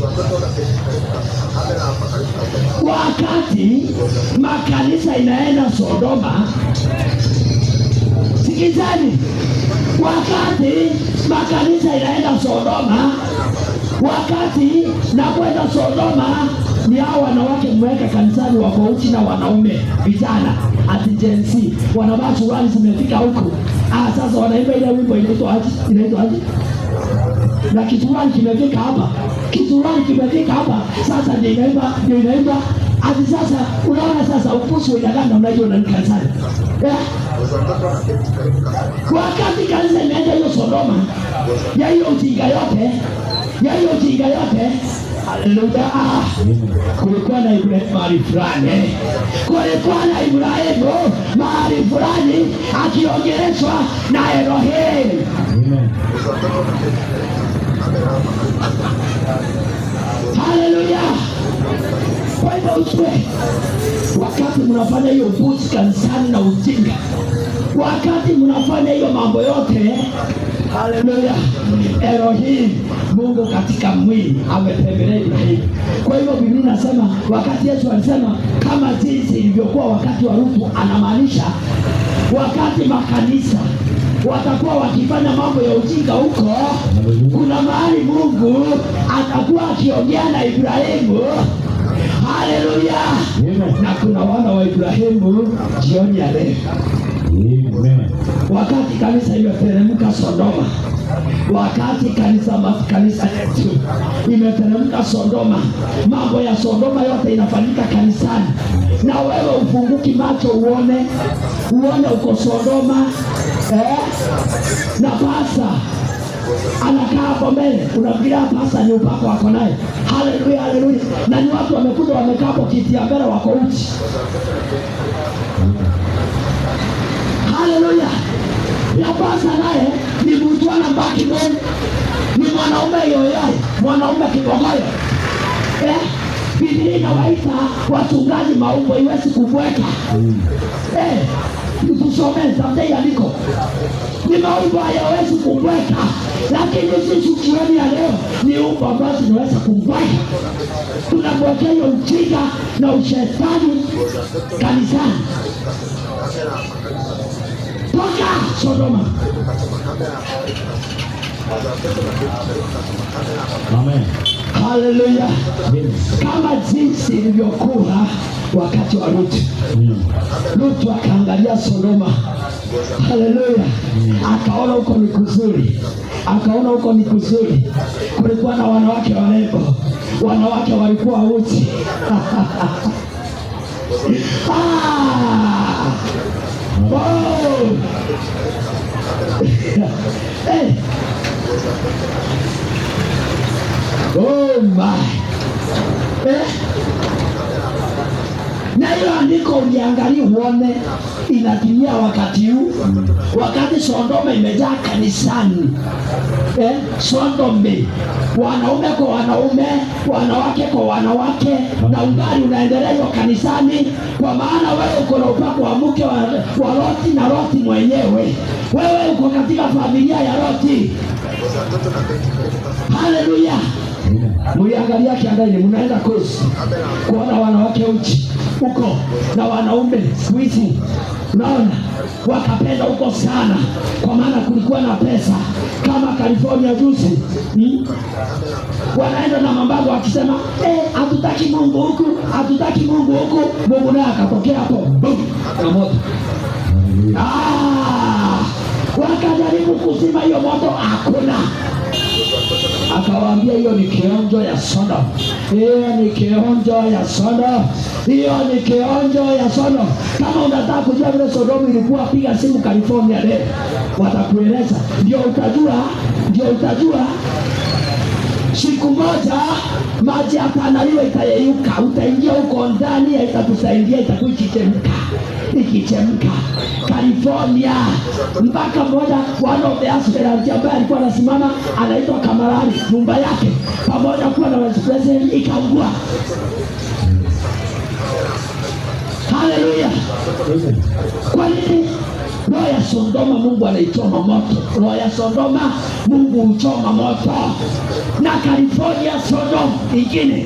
Wakati makanisa inaenda Sodoma, sikizani, wakati makanisa inaenda Sodoma, wakati na kwenda Sodoma ni hao wanawake mweka kanisani wako uchi na wanaume vijana ati Gen Z wanavaa suruali zimefika huko. Sasa wanaimba ile wimbo inaitwa aje? Na kisuruali kimefika hapa. Sasa ndio inaimba ati sasa unaona sasa upusi wa dada unajua na kanisani. Wakati kanisa imeenda hiyo Sodoma ya hiyo ujinga yote. Haleluya. Kulikuwa na Ibrahimu mahali fulani akiongeleshwa na Elohim. Haleluya. Kwa hivyo usiwe wakati mnafanya hiyo upuzi kanisani na ujinga, wakati mnafanya hiyo mambo yote, haleluya, Elohim Mungu katika mwili ametembelea Ibrahimu. Kwa hivyo Biblia inasema wakati Yesu alisema kama jinsi ilivyokuwa wakati wa Lutu, anamaanisha wakati makanisa watakuwa wakifanya mambo ya ujinga huko, kuna mahali Mungu atakuwa akiongea na Ibrahimu. Haleluya. Na kuna wana wa Ibrahimu jioni ya leo. Wakati kanisa imeteremka Sodoma, wakati kanisa yetu imeteremka Sodoma, mambo ya Sodoma yote inafanyika kanisani, na wewe ufunguki macho uone uko Sodoma, na pasa anakaa hapo mbele, unafikiria pasa ni upako wako naye. Haleluya. Na ni watu wamekuja wamekaa hapo kiti ya mbele wako uchi. Haleluya. Ya pasa naye ni mtu anabaki mbele, ni mwanaume yoyote, mwanaume kibogoyo. Biblia inawaita wachungaji maumbo iwezi kubweka. Tusomee Zaburi aliko. Ni maumbo hayawezi kubweka, lakini sisi jioni ya leo ni umbo ambao tunaweza kubweka. Tunabwekea hiyo ujinga na ushetani kanisani. Toka Sodoma. Amen. Haleluya. Kama jinsi ilivyokuwa wakati wa Lutu. Lutu akaangalia Sodoma. Haleluya. Akaona huko ni kuzuri. Kulikuwa na wanawake warembo. Wanawake walikuwa uchi. Oh my. Na hiyo andiko uliangalia uone inatimia wakati huu, wakati Sodoma imejaa kanisani. Sodoma, wanaume kwa wanaume, wanawake kwa wanawake, na ungali unaendelea hiyo kanisani, kwa maana wewe uko na upako wa mke wa Loti na Loti mwenyewe. Wewe uko katika familia ya Loti. Haleluya. Mliangalia kiandaini, mnaenda kosi kuona wanawake uchi huko na wanaume siku hizi, unaona wakapenda huko sana, kwa maana kulikuwa na pesa. Kama California juzi, wanaenda na mambago wakisema hatutaki Mungu huku, hatutaki Mungu huku. Mungu naye akatokea hapo boom na moto. Wakajaribu kuzima hiyo moto, hakuna. Akawaambia hiyo ni kionjo ya Sodom, hiyo ni kionjo ya Sodom, hiyo ni kionjo ya Sodom. Kama unataka kujua vile Sodom ilikuwa, piga simu California leo, watakueleza. Ndio utajua siku moja maji hapa na hiyo itayeyuka, utaingia huko ndani, itakusaidia, itakuwa ikichemka California. Mpaka mmoja one of the aspirants ambaye alikuwa anasimama anaitwa Kamarani, nyumba yake pamoja kuwa na vice president ikaungua. Haleluya! Kwa nini? Roho ya Sodoma Mungu anaichoma moto. Roho ya Sodoma Mungu uchoma moto. Na California Sodom ingine.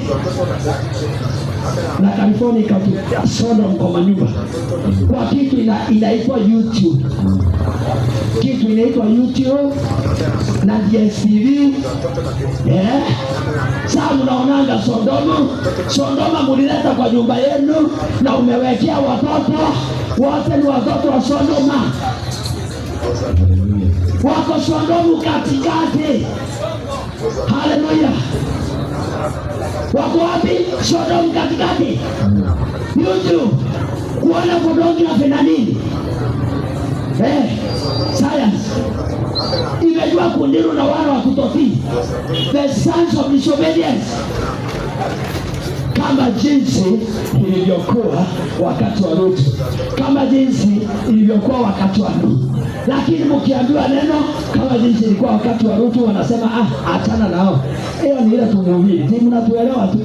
Na California ikatutia Sodom kwa manyumba. Kwa kitu inaitwa YouTube. Kitu inaitwa YouTube na DSTV. Sasa mnaonanga Sodoma mulileta kwa nyumba yenu na umewekea watoto. Wote ni watoto wa Sodoma. Wako Sodomu katikati. Haleluya! Wako wapi? Sodomu katikati. YouTube kuona photography na nini? Science imejua kundiru na wana wa kutotii, the sons of disobedience, kama jinsi ilivyokuwa wakati wa Lutu, kama jinsi ilivyokuwa wakati wa Nuhu. Lakini mkiambiwa neno kama jinsi ilikuwa wakati wa Lutu, wanasema achana nao. Hiyo ni ile tumuhubiri, ni mnatuelewa tu.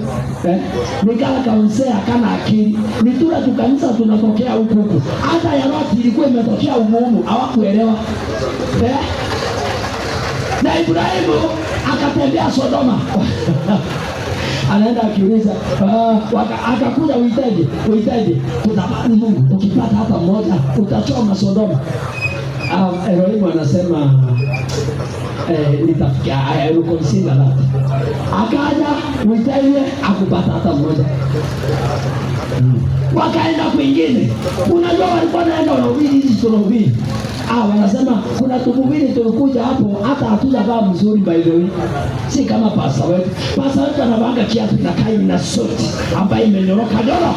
Nikala kaonsea kana akili. Ni tula tukanisa tunatokea huku. Hata ya Lot ilikuwa imetokea umumu, hawakuelewa. Na Ibrahimu akatembea Sodoma. Anaenda akiuliza, akakuja uhitaji, tutamani Mungu, ukipata hata mmoja utachoma Sodoma. Elohim anasema nitafikia consider that. Akaja uhitaji, akupata hata mmoja. Wakaenda kwingine. Unajua walikuwa naenda wanahubiri hizi tunahubiri. Wanasema kuna tuhubiri tulikuja hapo hata hatujavaa mzuri by the way. Si kama pasta wetu. Pasta wetu anavanga kiatu na kai na suti ambayo imenyoroka doro.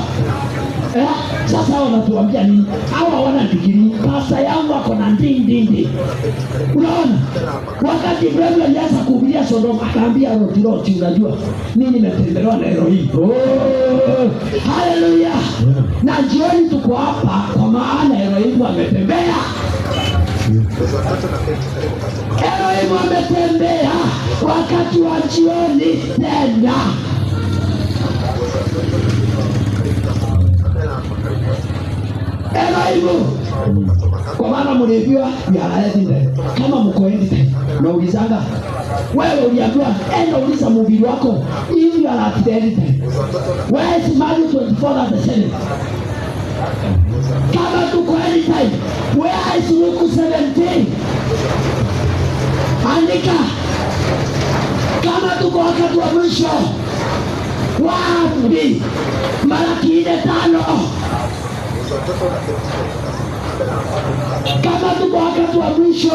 Sasa wanatuambia nini? Hawa wana digrii. Pasta yangu ako na ndindi. Unaona? Wakati Ibrahimu alianza kuhubiria Sodoma, akaambia Loti, unajua mimi nimetembelewa na Elohim. Haleluya! Na jioni tuko hapa kwa maana Elohim ametembea. Elohim ametembea wakati wa jioni tena. Elohim, kwa maana mliambiwa ya endile. Kama mko endile, naulizanga wewe uliambiwa enda uliza mhubiri wako hivi ya endile. Where is Matthew 24:7? Kama tuko anytime, where is Luke 17? Andika. Kama tuko wakati wa mwisho, wapi? Malaki 4:5. Kama tuko wakati wa mwisho,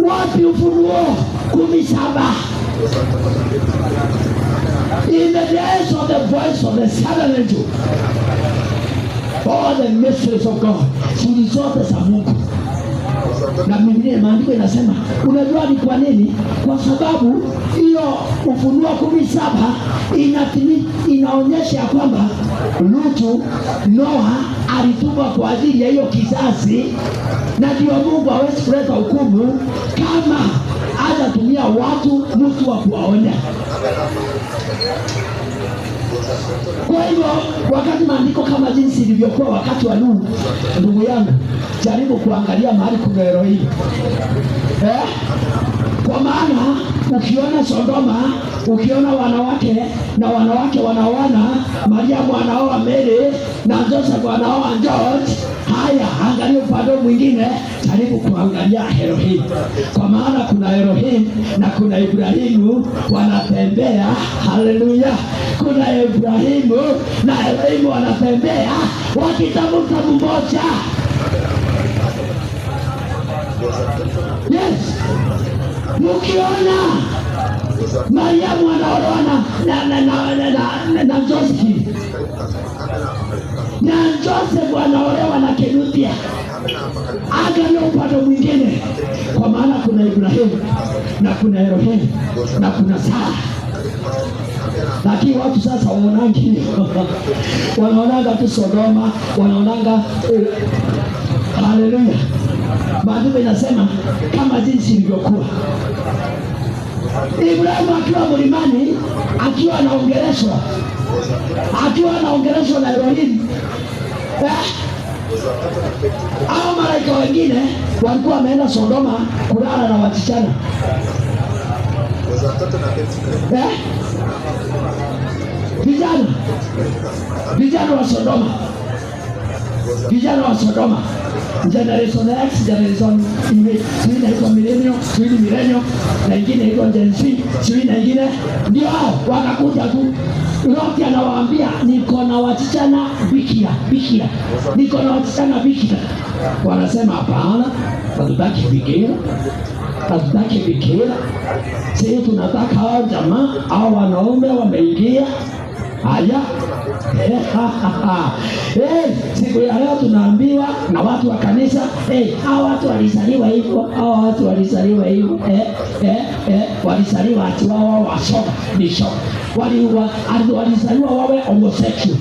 wapi Ufunuo 17? In the days of the voice of the seventh angel, all the mysteries of God, siri zote za Mungu. Na Biblia maandiko inasema, unajua ni kwa nini? Kwa sababu hiyo Ufunuo 17 inaonyesha kwamba Lutu, Noa alitumwa kwa ajili ya hiyo kizazi, na ndio Mungu hawezi kuleta hukumu kama hajatumia mtu wa kuwaonya. Kwa hivyo wakati maandiko kama jinsi ilivyokuwa wakati wa Nuhu, ndugu yangu, jaribu kuangalia mahali kuna Elohim. Kwa maana ukiona Sodoma, ukiona wanawake wanaoana, Mariamu anaoa Mary na Joseph anaoa George, haya angalia upande mwingine, karibu kuangalia Elohim. Kwa maana kuna Elohim na kuna Ibrahimu wanatembea. Haleluya! Kuna Ibrahimu na Elohim wanatembea wakitafuta mmoja. Yes. Mukiona Mariamu anaolewa na Joseph na Joseph anaolewa na Kenuthia, angalia upande mwingine. Kwa maana kuna Ibrahimu na kuna Elohim na kuna Sara. Lakini watu sasa waonangi wanaonanga tu Sodoma, wanaonanga haleluya. Maandiko inasema kama jinsi ilivyokuwa Ibrahimu akiwa mlimani, akiwa anaongeleshwa na Elohim. Hao malaika wengine walikuwa wameenda Sodoma kulala na wasichana. Vijana wa Sodoma, Generation X, Generation inaitwa millennial, na ingine inaitwa Gen Z, na ingine ndio hao wakakuja tu. Loti anawaambia niko na wasichana bikira, niko na wasichana bikira. Wanasema hapana, hatutaki bikira, sisi tunataka hao jamaa au wanaume wameingia. Haya, siku ya leo tunaambiwa na watu wa kanisa, hao watu walizaliwa hivyo, walizaliwa ati wao washoga, ni shoga, walizaliwa wawe homosexual.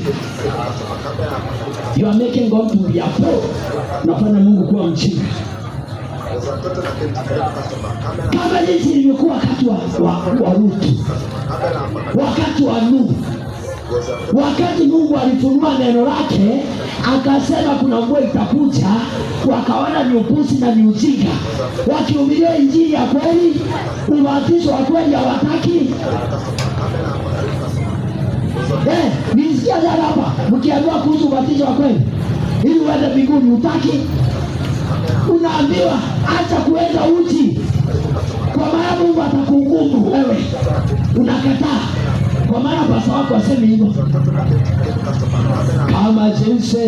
You are making God to be a fool. Unafanya Mungu kuwa mjinga. Kama jinsi ilivyokuwa wakati wa Lutu, wakati wa Nuhu, wakati Mungu alifunua neno lake akasema kuna mvua itakuja, wakaona ni upuzi na ni ujinga, wakihubiria injili ya kweli, ubatizo wa kweli hawataki. Nisikia jana hapa mkiambiwa kuhusu ubatizo wa kweli ili uende mbinguni, utaki. Unaambiwa acha kuenda uchi, kwa maana Mungu atakuhukumu wewe. Unakataa, kwa maana basa wako waseme hivyo. Kama jinsi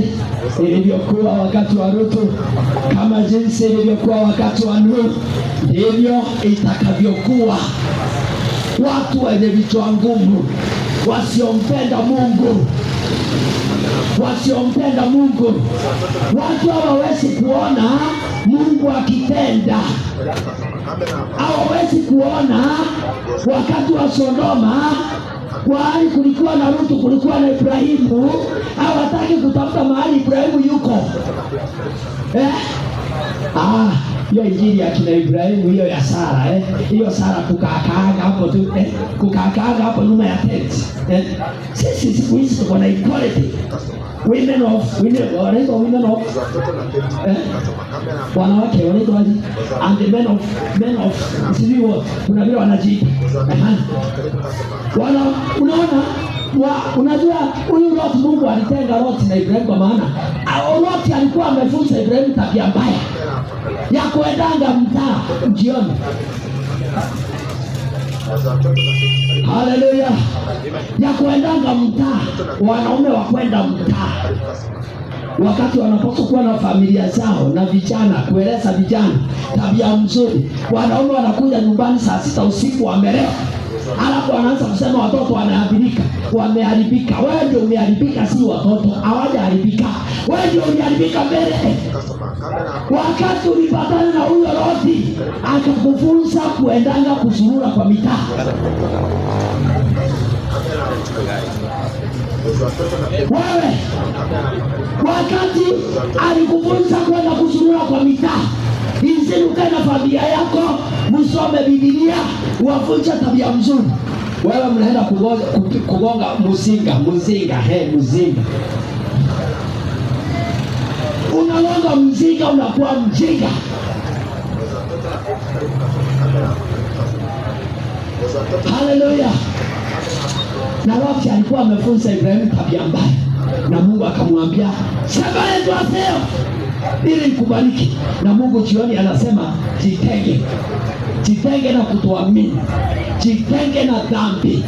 ilivyokuwa wakati wa Lutu, kama jinsi ilivyokuwa wakati wa Nuhu, ndivyo itakavyokuwa. Watu wenye vichwa ngumu, wasiompenda Mungu, watu hawawezi kuona Mungu akitenda. Hawawezi kuona wakati wa Sodoma, kwani kulikuwa na Lutu, kulikuwa na Ibrahimu. Hawataki kutafuta mahali Ibrahimu yuko. Hiyo injili ya kina Ibrahimu, hiyo ya Sara, hiyo Sara kukakaanga hapo tu, kukakaanga hapo nyuma ya tent. Sisi siku hizi tuko na equality. Women of wanawake wanaitwa aje? And the men of sijui what, kuna vile wanajiita. Unaona, unajua huyu Lot, Mungu alitenga Lot na Ibrahimu, kwa maana Lot alikuwa amefunza Ibrahimu tabia mbaya ya kuendanga mtaa jioni. Haleluya! Ya kuendanga mtaa, wanaume wa kwenda mtaa wakati wanapaswa kuwa na familia zao na vijana, kueleza vijana tabia mzuri. Wanaume wanakuja nyumbani saa 6 usiku wamelewa, alafu wanaanza kusema watoto wameharibika. Wewe ndio umeharibika, si watoto hawajaharibika. Wewe ndio umeharibika mbele. Wakati ulipatana na huyo Loti, akakufunza kuendanga kusurura kwa mitaa. Wewe wakati alikufunza kwenda kusurura kwa mitaa, hizi ukae na familia yako, msome Biblia, wafunze tabia mzuri. Wewe mnaenda kugonga muzinga. Unagonga mzinga, unakuwa mjinga. Haleluya. Na Loti alikuwa amefunza Ibrahimu tabia mbaya, na Mungu akamwambia shamba letu aseo ili ikubariki. Na Mungu jioni anasema jitenge na kutoamini, jitenge na dhambi,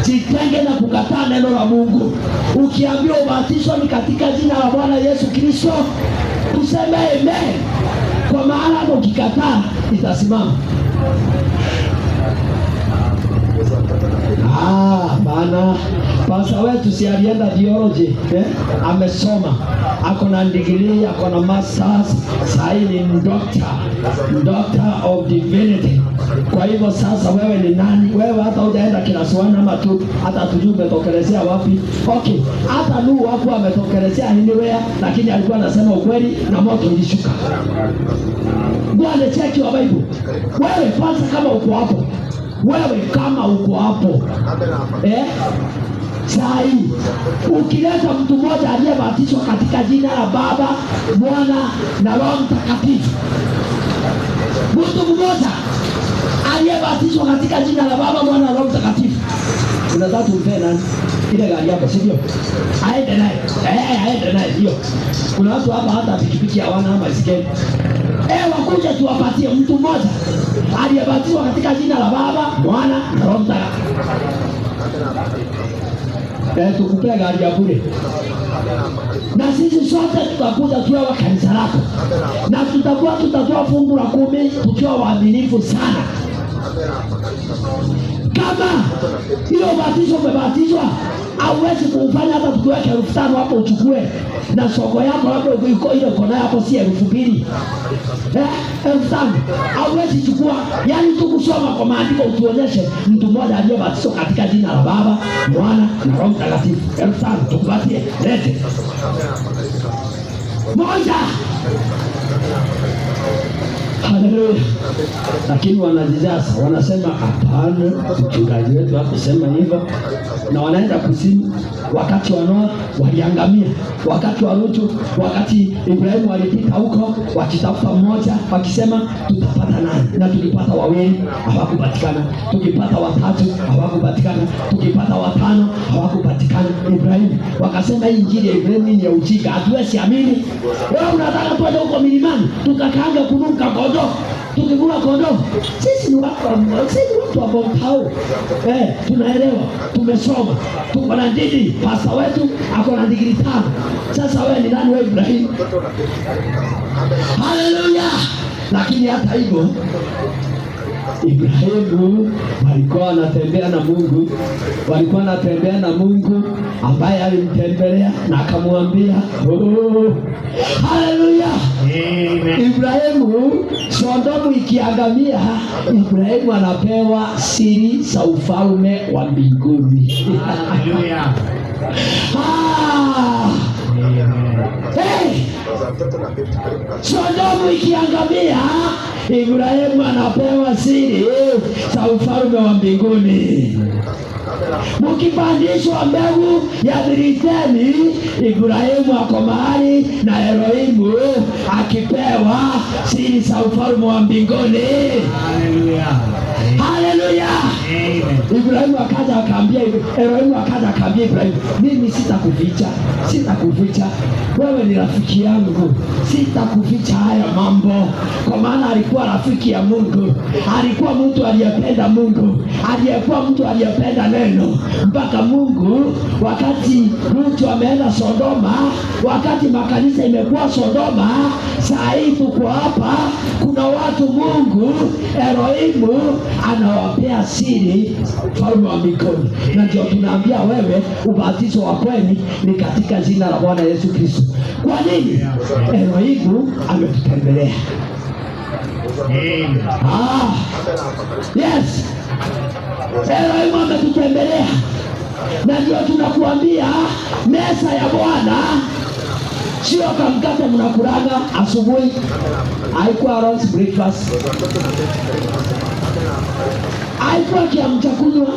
jitenge na kukataa neno la Mungu. Ukiambiwa ubatizo ni katika jina la Bwana Yesu Kristo, useme amen, kwa maana ukikataa itasimama. Bana pasa wetu si alienda theology, amesoma, ako na degree, ako na masters, sasa ni doctor of divinity. Kwa hivyo sasa wewe ni nani? Wewe hata hujaenda class 1 ama 2, hata tujue umetokelezea wapi. Okay, hata Nuhu hapo ametokelezea anywhere, lakini alikuwa anasema ukweli na moto ulishuka. Bwana cheki wa Bible. Wewe kwanza kama uko hapo, wewe kama uko hapo, sai ukileta mtu mmoja aliyebatizwa katika jina la Baba, Mwana na Roho Mtakatifu, mtu mmoja aliyebatizwa katika jina la Baba, Mwana na Roho Mtakatifu, unataka tumpe nani ile gari yako, si ndio? Aende naye hiyo. Kuna watu hapa hata pikipiki hawana ama isikeni. Wakuja tuwapatie mtu mmoja aliyebatizwa katika jina la Baba, Mwana na Roho Mtakatifu. Tukupe gari ya bure. Na sisi sote tutakuja tuwe wa kanisa lako, na tutatoa fungu la 10 tukiwa waaminifu sana. Kama hiyo batizo umebatizwa, hauwezi kufanya hata tukiweke 5,000 hapo uchukue, na soko yako labda uko ile kona hapo si 2,000. 5,000 hauwezi chukua. Yani tukusoma kwa maandiko utuonyeshe mtu mmoja aliyebatizwa katika jina la Baba, Mwana na Roho Mtakatifu. 5,000 tukupatie, lete moja. Haleluya. Lakini wanajizasa, wanasema hapana, mchungaji wetu hakusema hivyo, na wanaenda kusimu. Wakati wa Noa waliangamia, wakati wa Lutu, wakati Ibrahimu walipita huko wakitafuta mmoja, wakisema tutapata nani, na tulipata 2, hawakupatikana. Tukipata 3, hawakupatikana. Tukipata 5, hawakupatikana. Ibrahimu wakasema hii injili ya Ibrahimu ni ya ujinga, hatuwezi amini. Wewe unataka tuende huko milimani tukakaanga kunuka kondoo, tukivua kondoo? Sisi ni watu wa Bontao. Tunaelewa, tumesoma, tuko na dini. Pasta wetu ako na degree 5. Sasa wewe ni nani? Wewe Ibrahimu. Haleluya. Lakini hata hivyo Ibrahimu walikuwa wanatembea na Mungu, ambaye alimtembelea na akamwambia haleluya. Ibrahimu, Sodomu ikiangamia, Ibrahimu anapewa siri za ufalme wa mbinguni. Haleluya. Sodomu ikiangamia, Ibrahimu anapewa siri za ufalme wa mbinguni. Mkipandishwa mbegu ya Briteni, Ibrahimu ako mahali na Elohimu akipewa siri za ufalme wa mbinguni. Haleluya. Haleluya. Ibrahimu akaja akaambia, Elohimu akaja akaambia Ibrahimu, mimi sitakuficha, wewe ni rafiki yangu, sitakuficha haya mambo. Kwa maana alikuwa rafiki ya Mungu, alikuwa mtu aliyependa Mungu, aliyekuwa mtu aliyependa neno, mpaka Mungu wakati Lutu ameenda Sodoma, wakati makanisa imekuwa Sodoma, saa hii tuko hapa, kuna watu Mungu Elohimu anawapea siri ufalme wa mbinguni. Na ndio tunaambia wewe ubatizo wa kweli ni katika jina la Bwana Yesu Kristo. Kwa nini? Elohimu ametutembelea. Yes, Elohimu ametutembelea, na ndio tunakuambia meza ya Bwana sio kamkate mnakulaga asubuhi, haikuwa lunch breakfast, haikuwa kiamsha kunywa,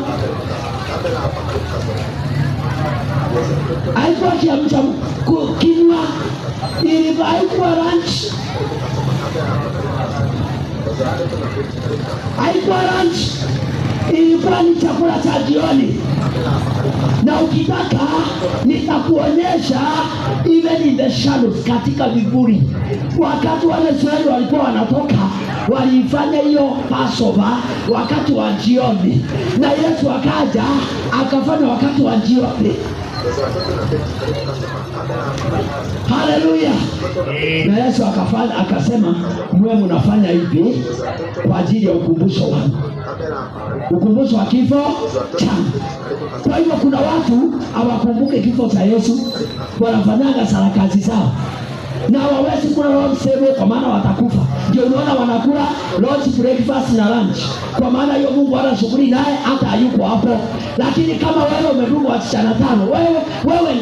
haikuwa kiamsha kinywa, haikuwa lunch, ilikuwa ni chakula cha jioni. Na ukitaka nitakuonyesha even in the shadows, katika vivuli. Wakati wale Israeli walikuwa wanatoka, walifanya hiyo Passover wakati wa jioni, na Yesu akaja akafanya wakati wa jioni. Haleluya. Na Yesu akafanya akasema, mwe mnafanya hivi kwa ajili ya ukumbusho wangu, ukumbusho wa kifo changu. Kwa hivyo kuna watu hawakumbuke kifo cha Yesu, wanafanyanga sarakasi zao na hawawezi kula lunch table kwa maana watakufa. Ndio unaona wanakula lunch, breakfast na lunch, kwa maana hiyo Mungu hana shughuli naye, hata hayuko hapo. Lakini kama wewe umedungwa wasichana 5, wewe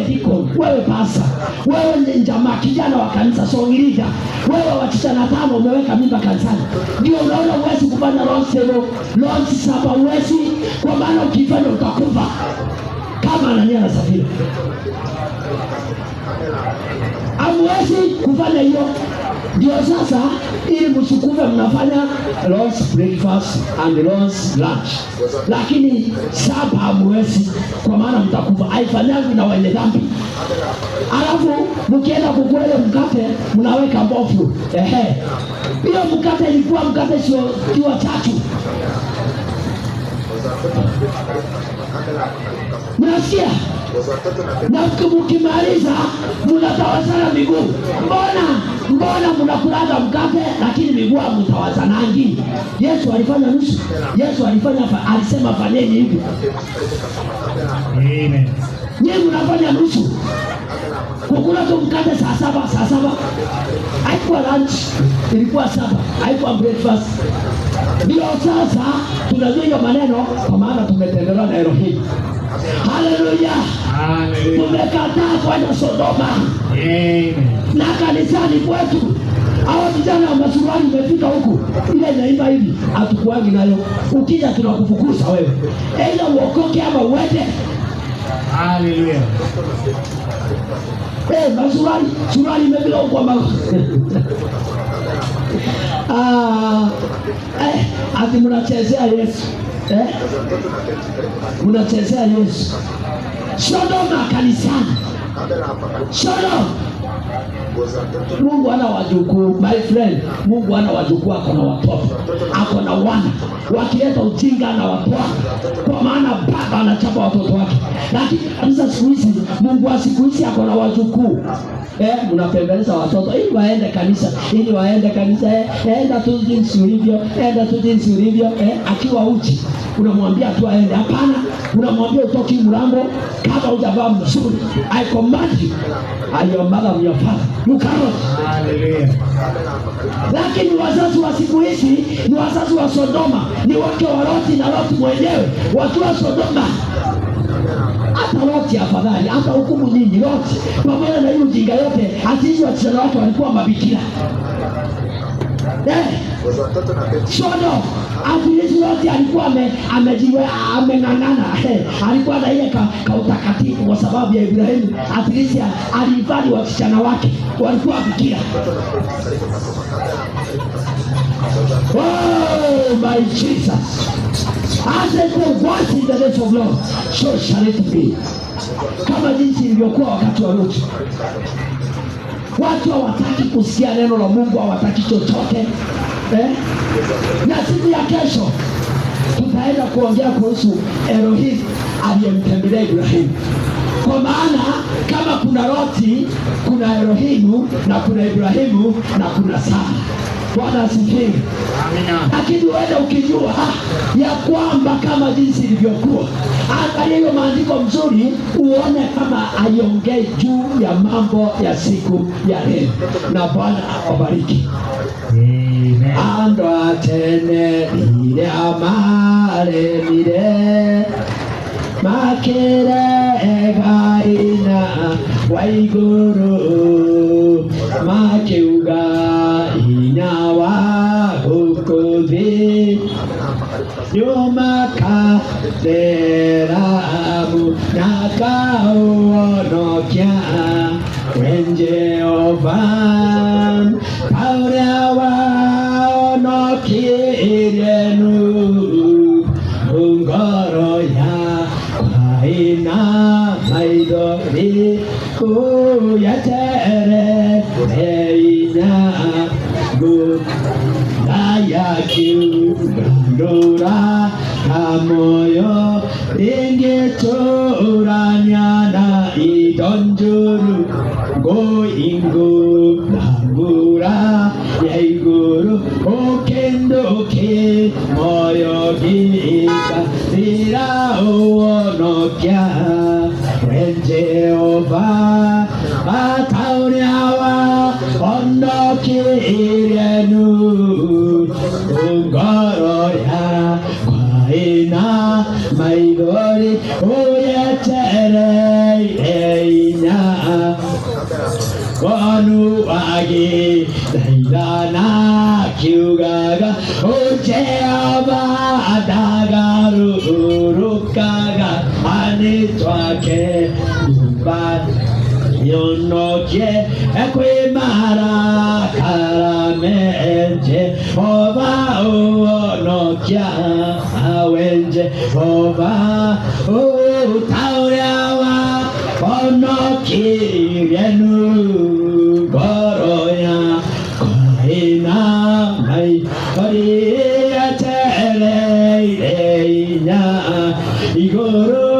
ndiko, wewe pasa, wewe ni jamaa kijana wa kanisa, so leader, wewe wasichana 5 umeweka mimba kanisani, ndio unaona uwezi kufanya lunch table, lunch supper uwezi, kwa maana ukifanya utakufa kama Anania na Safira. Hamwezi kufanya hiyo. Ndio sasa ili msukume mnafanya lunch breakfast and lunch lunch, lakini sapa hamwezi, kwa maana mtakufa. Haifanyagi na wenye dhambi. Alafu mkienda kukula ile mkate mnaweka bofu. Hiyo mkate ilikuwa mkate sio tatu. Mnasikia? Na mkimaliza mnatawazana miguu. Mbona mnakulaga mkate lakini miguu mtawazanangi? Yesu alifanya nusu. Yesu alisema fanyeni hivi. Amen. Nyinyi mnafanya nusu. Kukula tu mkate saa 7. Haikuwa lunch, ilikuwa 7. Haikuwa breakfast. Ndio sasa tunajua hiyo maneno, kwa maana tumetembelewa na Elohim. Haleluya. Tumekataa kwenda Sodoma. Amen. Na kanisani kwetu hao vijana wa masuruali umefika huku, ile inaimba hivi, hatukuangi nayo. Ukija tunakufukuza wewe, aidha uokoke ama uende. Haleluya. Suruali imefika huku ama ati mnachezea Yesu. Mnachezea Yesu. Sodoma kanisani. Sodoma. Mungu ana wajukuu, my friend. Mungu ana wajukuu, ako na watoto, ako na wana. Wakileta ujinga na watoa, kwa maana baba anachapa watoto wake. Lakini kabisa siku hizi, Mungu wa siku hizi ako na wajukuu. Mnapembeleza watoto ili waende kanisa, enda tu jinsi ulivyo, akiwa uchi unamwambia tu aende. Hapana, unamwambia utoki mlango kama hujavaa mzuri. I command you, I your mother and your father, you cannot. Hallelujah. Lakini wazazi wa siku hizi ni wazazi wa Sodoma, ni wake wa Loti na Loti mwenyewe wakiwa Sodoma. Hata Loti afadhali, hata hukumu nyingi Loti, pamoja na hiyo ujinga yote, asisi wasichana wake walikuwa mabikira. Sodoma, afilisi Loti alikuwa ameng'ang'ana, alikuwa na ile kautakatifu kwa sababu ya Ibrahimu. Afilisi alihifadhi wasichana wake, walikuwa bikira. Oh my Jesus. As the voice in the days of Lord, so shall it be. Kama jinsi ilivyokuwa wakati wa Lutu. Watu hawataki kusikia neno la Mungu, hawataki chochote. Na siku ya kesho tutaenda kuongea kuhusu Elohim aliyemtembelea Ibrahimu. Kwa maana kama kuna Loti, kuna Elohimu, na kuna Ibrahimu, na kuna Sara. Bwana asifiwe. Amina. Lakini wewe ukijua ya kwamba kama jinsi ilivyokuwa, angalia hiyo maandiko mzuri uone kama aiongee juu ya mambo ya siku ya leo. Na Bwana akubariki. Amen. Ando atene ile amare mire makere egaina waiguru makeuga inawa ukodi nyumaka deramu nakauonokia wenje ovan paurewa onokirenu ngoro yakwa ina maithori kuyaterereinya gaya kiugandura kamoyo ingeturanya na idonjuru goingu nambura yaiguru okendoke moyo gika sira uonokia when Jehovah atauniawa ondokirenu ungoro ya kwaina maidori uyetereinya Wanu wagi daidana kiugaga ucheaba adagaru urukaga anitwake yumba yonokie ekwimara karamenje oba uonokia awenje oba utauriawa onokirienu goroya koina mai koria tereinya igoro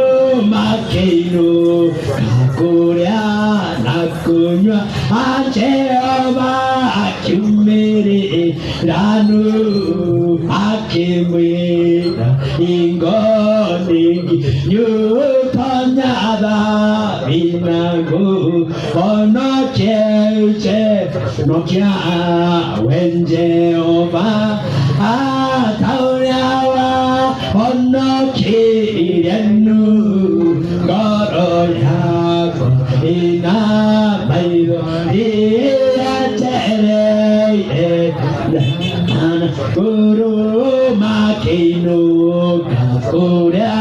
makino kakuria nakunywa Jehova akumiri ranu akimwira ingoningi nyutanyada inagu onokeche nokia when Jehova atauriawa onokirenu goroya ina maidori guru makino kakuria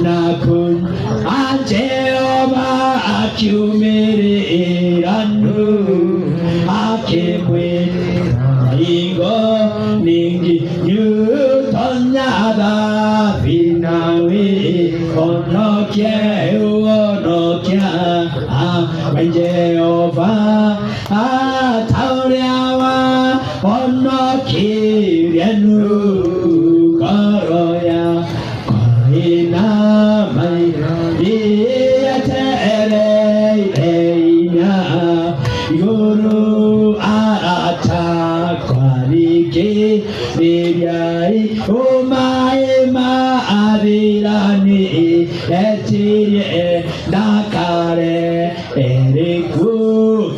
nakun Jehova akumiri ranu akimwe igo ningi nyutonyada binawi onokia when Jehovah atauriawa onokirienu goroya koina mai dietereinya guru arata kwariki niriai umaima avirani etirie nakare eriku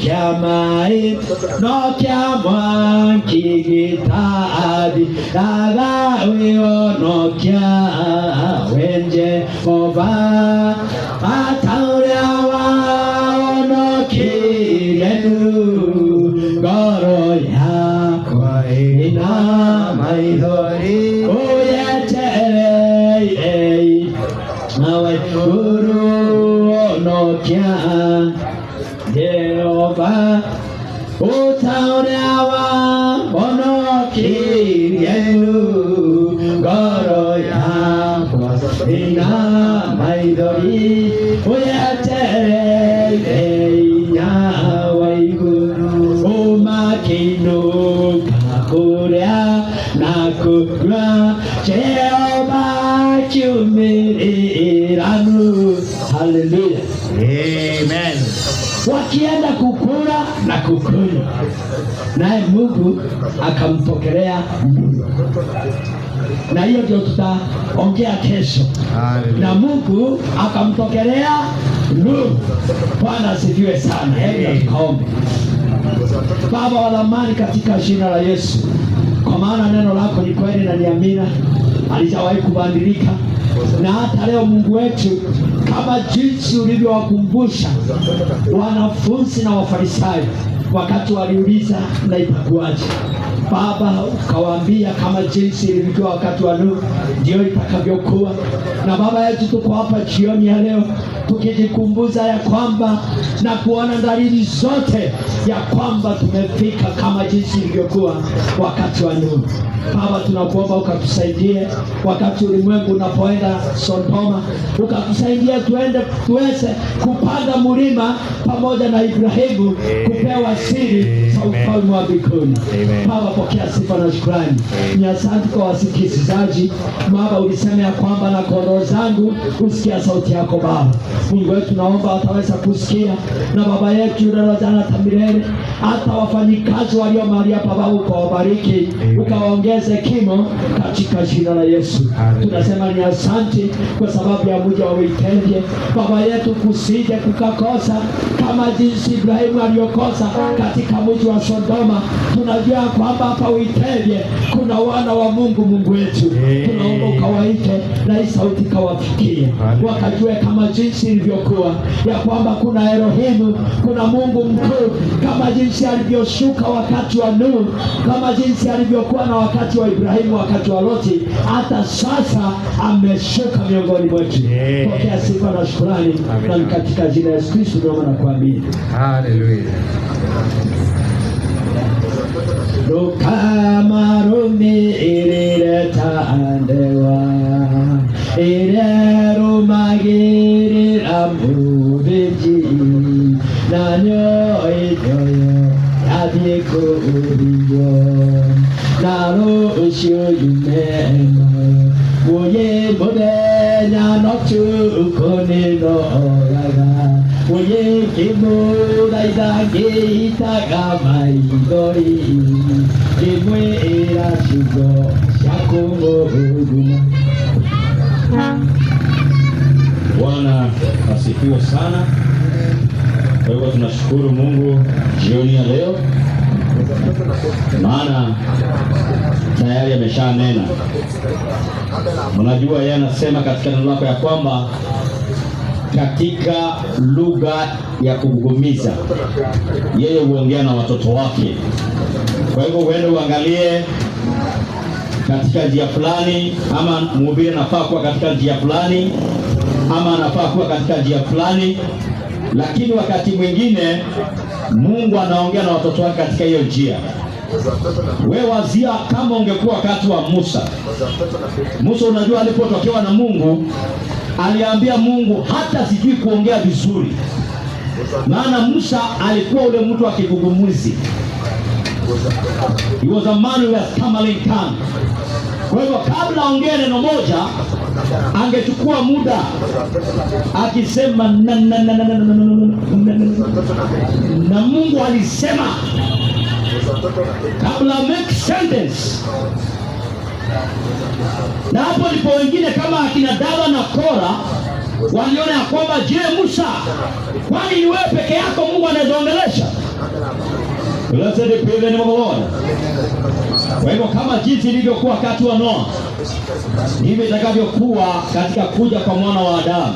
kiamai no kiamwan kigitadi dagawi onokia wenje oba atauriawa onokirenu goroya koina maidori uyeterei nawe guru onokia Jehova utauriawa onokirienu goroya ina maidori uyetereinya waiguru umakino kakuria nakura Jehova kumiriranu. Hallelujah. Amen. Wakienda kukula na kukunywa, naye Mungu akampokelea Mungu, na hiyo ndio tutaongea kesho. Na Mungu akampokelea Mungu. Bwana asifiwe sana. Hebu tukaombe. Baba wa thamani, katika jina la Yesu, kwa maana neno lako ni kweli na ni amina, halijawahi kubadilika. Na hata leo Mungu wetu, kama jinsi ulivyowakumbusha wanafunzi na Wafarisayo wakati waliuliza na itakuwaje, Baba ukawaambia kama jinsi ilivyokuwa wakati wa Nuhu ndio itakavyokuwa, Na Baba yetu, tuko hapa jioni ya leo tukijikumbuza ya kwamba na kuona dalili zote ya kwamba tumefika kama jinsi ilivyokuwa wakati wa Nuhu. Baba, tunakuomba ukatusaidie wakati ulimwengu unapoenda Sodoma, ukatusaidie tuweze kupanda mlima pamoja na Ibrahimu kupewa siri za ufalme wa mbinguni. Baba, pokea sifa na shukrani. Ni asante kwa wasikilizaji. Baba, ulisema ya kwamba na kondoo zangu usikia sauti yako. Baba Mungu wetu, naomba wataweza kusikia, na Baba yetu yule jana tamilele, hata wafanyikazi walio mahali hapa Baba, ukawabariki, ukawaongeze kimo katika jina la Yesu. Tunasema ni asante kwa sababu ya mji wa Witendye Baba yetu, kusije kukakosa kama jinsi Ibrahimu aliyokosa katika mji wa Sodoma. Tunajua kwamba hapa Witendye kuna wana wa Mungu. Mungu wetu, tunaomba ukawaite na hii sauti kawafikie, wakajue kama jinsi ilivyokuwa ya kwamba kuna Elohimu, kuna Mungu mkuu, kama jinsi alivyoshuka wakati wa Nuhu, kama jinsi alivyokuwa na wakati wa Ibrahimu, wakati wa Loti, hata sasa ameshuka miongoni mwetu. Pokea sifa na shukrani, na katika jina la Yesu Kristo tunaomba na kuamini. Haleluya. Rukamarumi ilileta andewa irerumagirira mubiji nanyo ijoyo yadikuriyo narusyo yumemo muye mudenya nochukonino oraga muye kimuraidagitagamaigoi kimwe irashigo shakumuruma. Bwana asifiwe sana. Kwa hivyo tunashukuru Mungu jioni ya leo, maana tayari ameshanena. Unajua yeye anasema katika neno lako ya kwamba katika lugha ya kugugumiza yeye huongea na watoto wake. Kwa hivyo uende uangalie katika njia fulani, ama mhubiri anafaa kuwa katika njia fulani, ama anafaa kuwa katika njia fulani, lakini wakati mwingine Mungu anaongea na watoto wake katika hiyo njia. Wewe wazia kama ungekuwa wakati wa Musa. Musa, unajua alipotokewa na Mungu, aliambia Mungu hata sijui kuongea vizuri, maana Musa alikuwa ule mtu wa kigugumuzi. He was a man who was stumbling tongue. Kwa hivyo kabla aongee neno moja angechukua muda akisema na Mungu alisema kabla make sentence. Na hapo ndipo wengine kama akina Dala na Kora waliona ya kwamba, je, Musa, kwani ni wewe peke yako Mungu anayeongelesha? Blessed be the name of the Lord. Kwa hivyo kama jinsi ilivyokuwa wakati wa Noa, ndivyo itakavyokuwa katika kuja kwa mwana wa Adamu.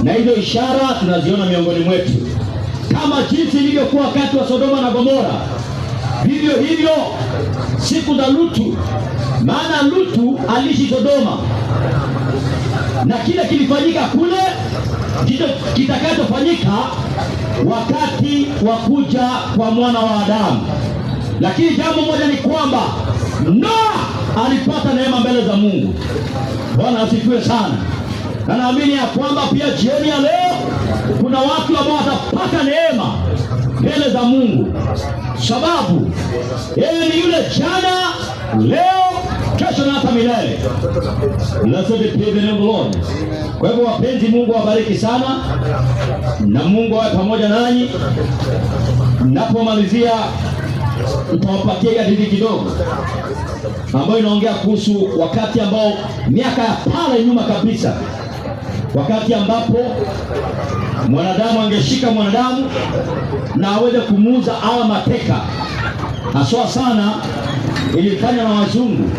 Na hizo ishara tunaziona miongoni mwetu. Kama jinsi ilivyokuwa wakati wa Sodoma na Gomora, vivyo hivyo siku za Lutu. Maana Lutu aliishi Sodoma, na kile kilifanyika kule kitakachofanyika wakati wa kuja kwa mwana wa Adamu. Lakini jambo moja ni kwamba Noa alipata neema mbele za Mungu. Bwana asifiwe sana. Na naamini ya kwamba pia jioni ya leo kuna watu ambao watapata neema mbele za Mungu, sababu yeye ni yule jana, leo, kesho na hata milele. Blessed be the name of the Lord. Kwa hivyo wapenzi, Mungu awabariki sana, na Mungu awe pamoja nanyi. Ninapomalizia nitawapatia hadithi kidogo ambayo inaongea kuhusu wakati ambao miaka ya pale nyuma kabisa, wakati ambapo mwanadamu angeshika mwanadamu na aweze kumuuza awe mateka. Haswa sana ilifanya na wazungu.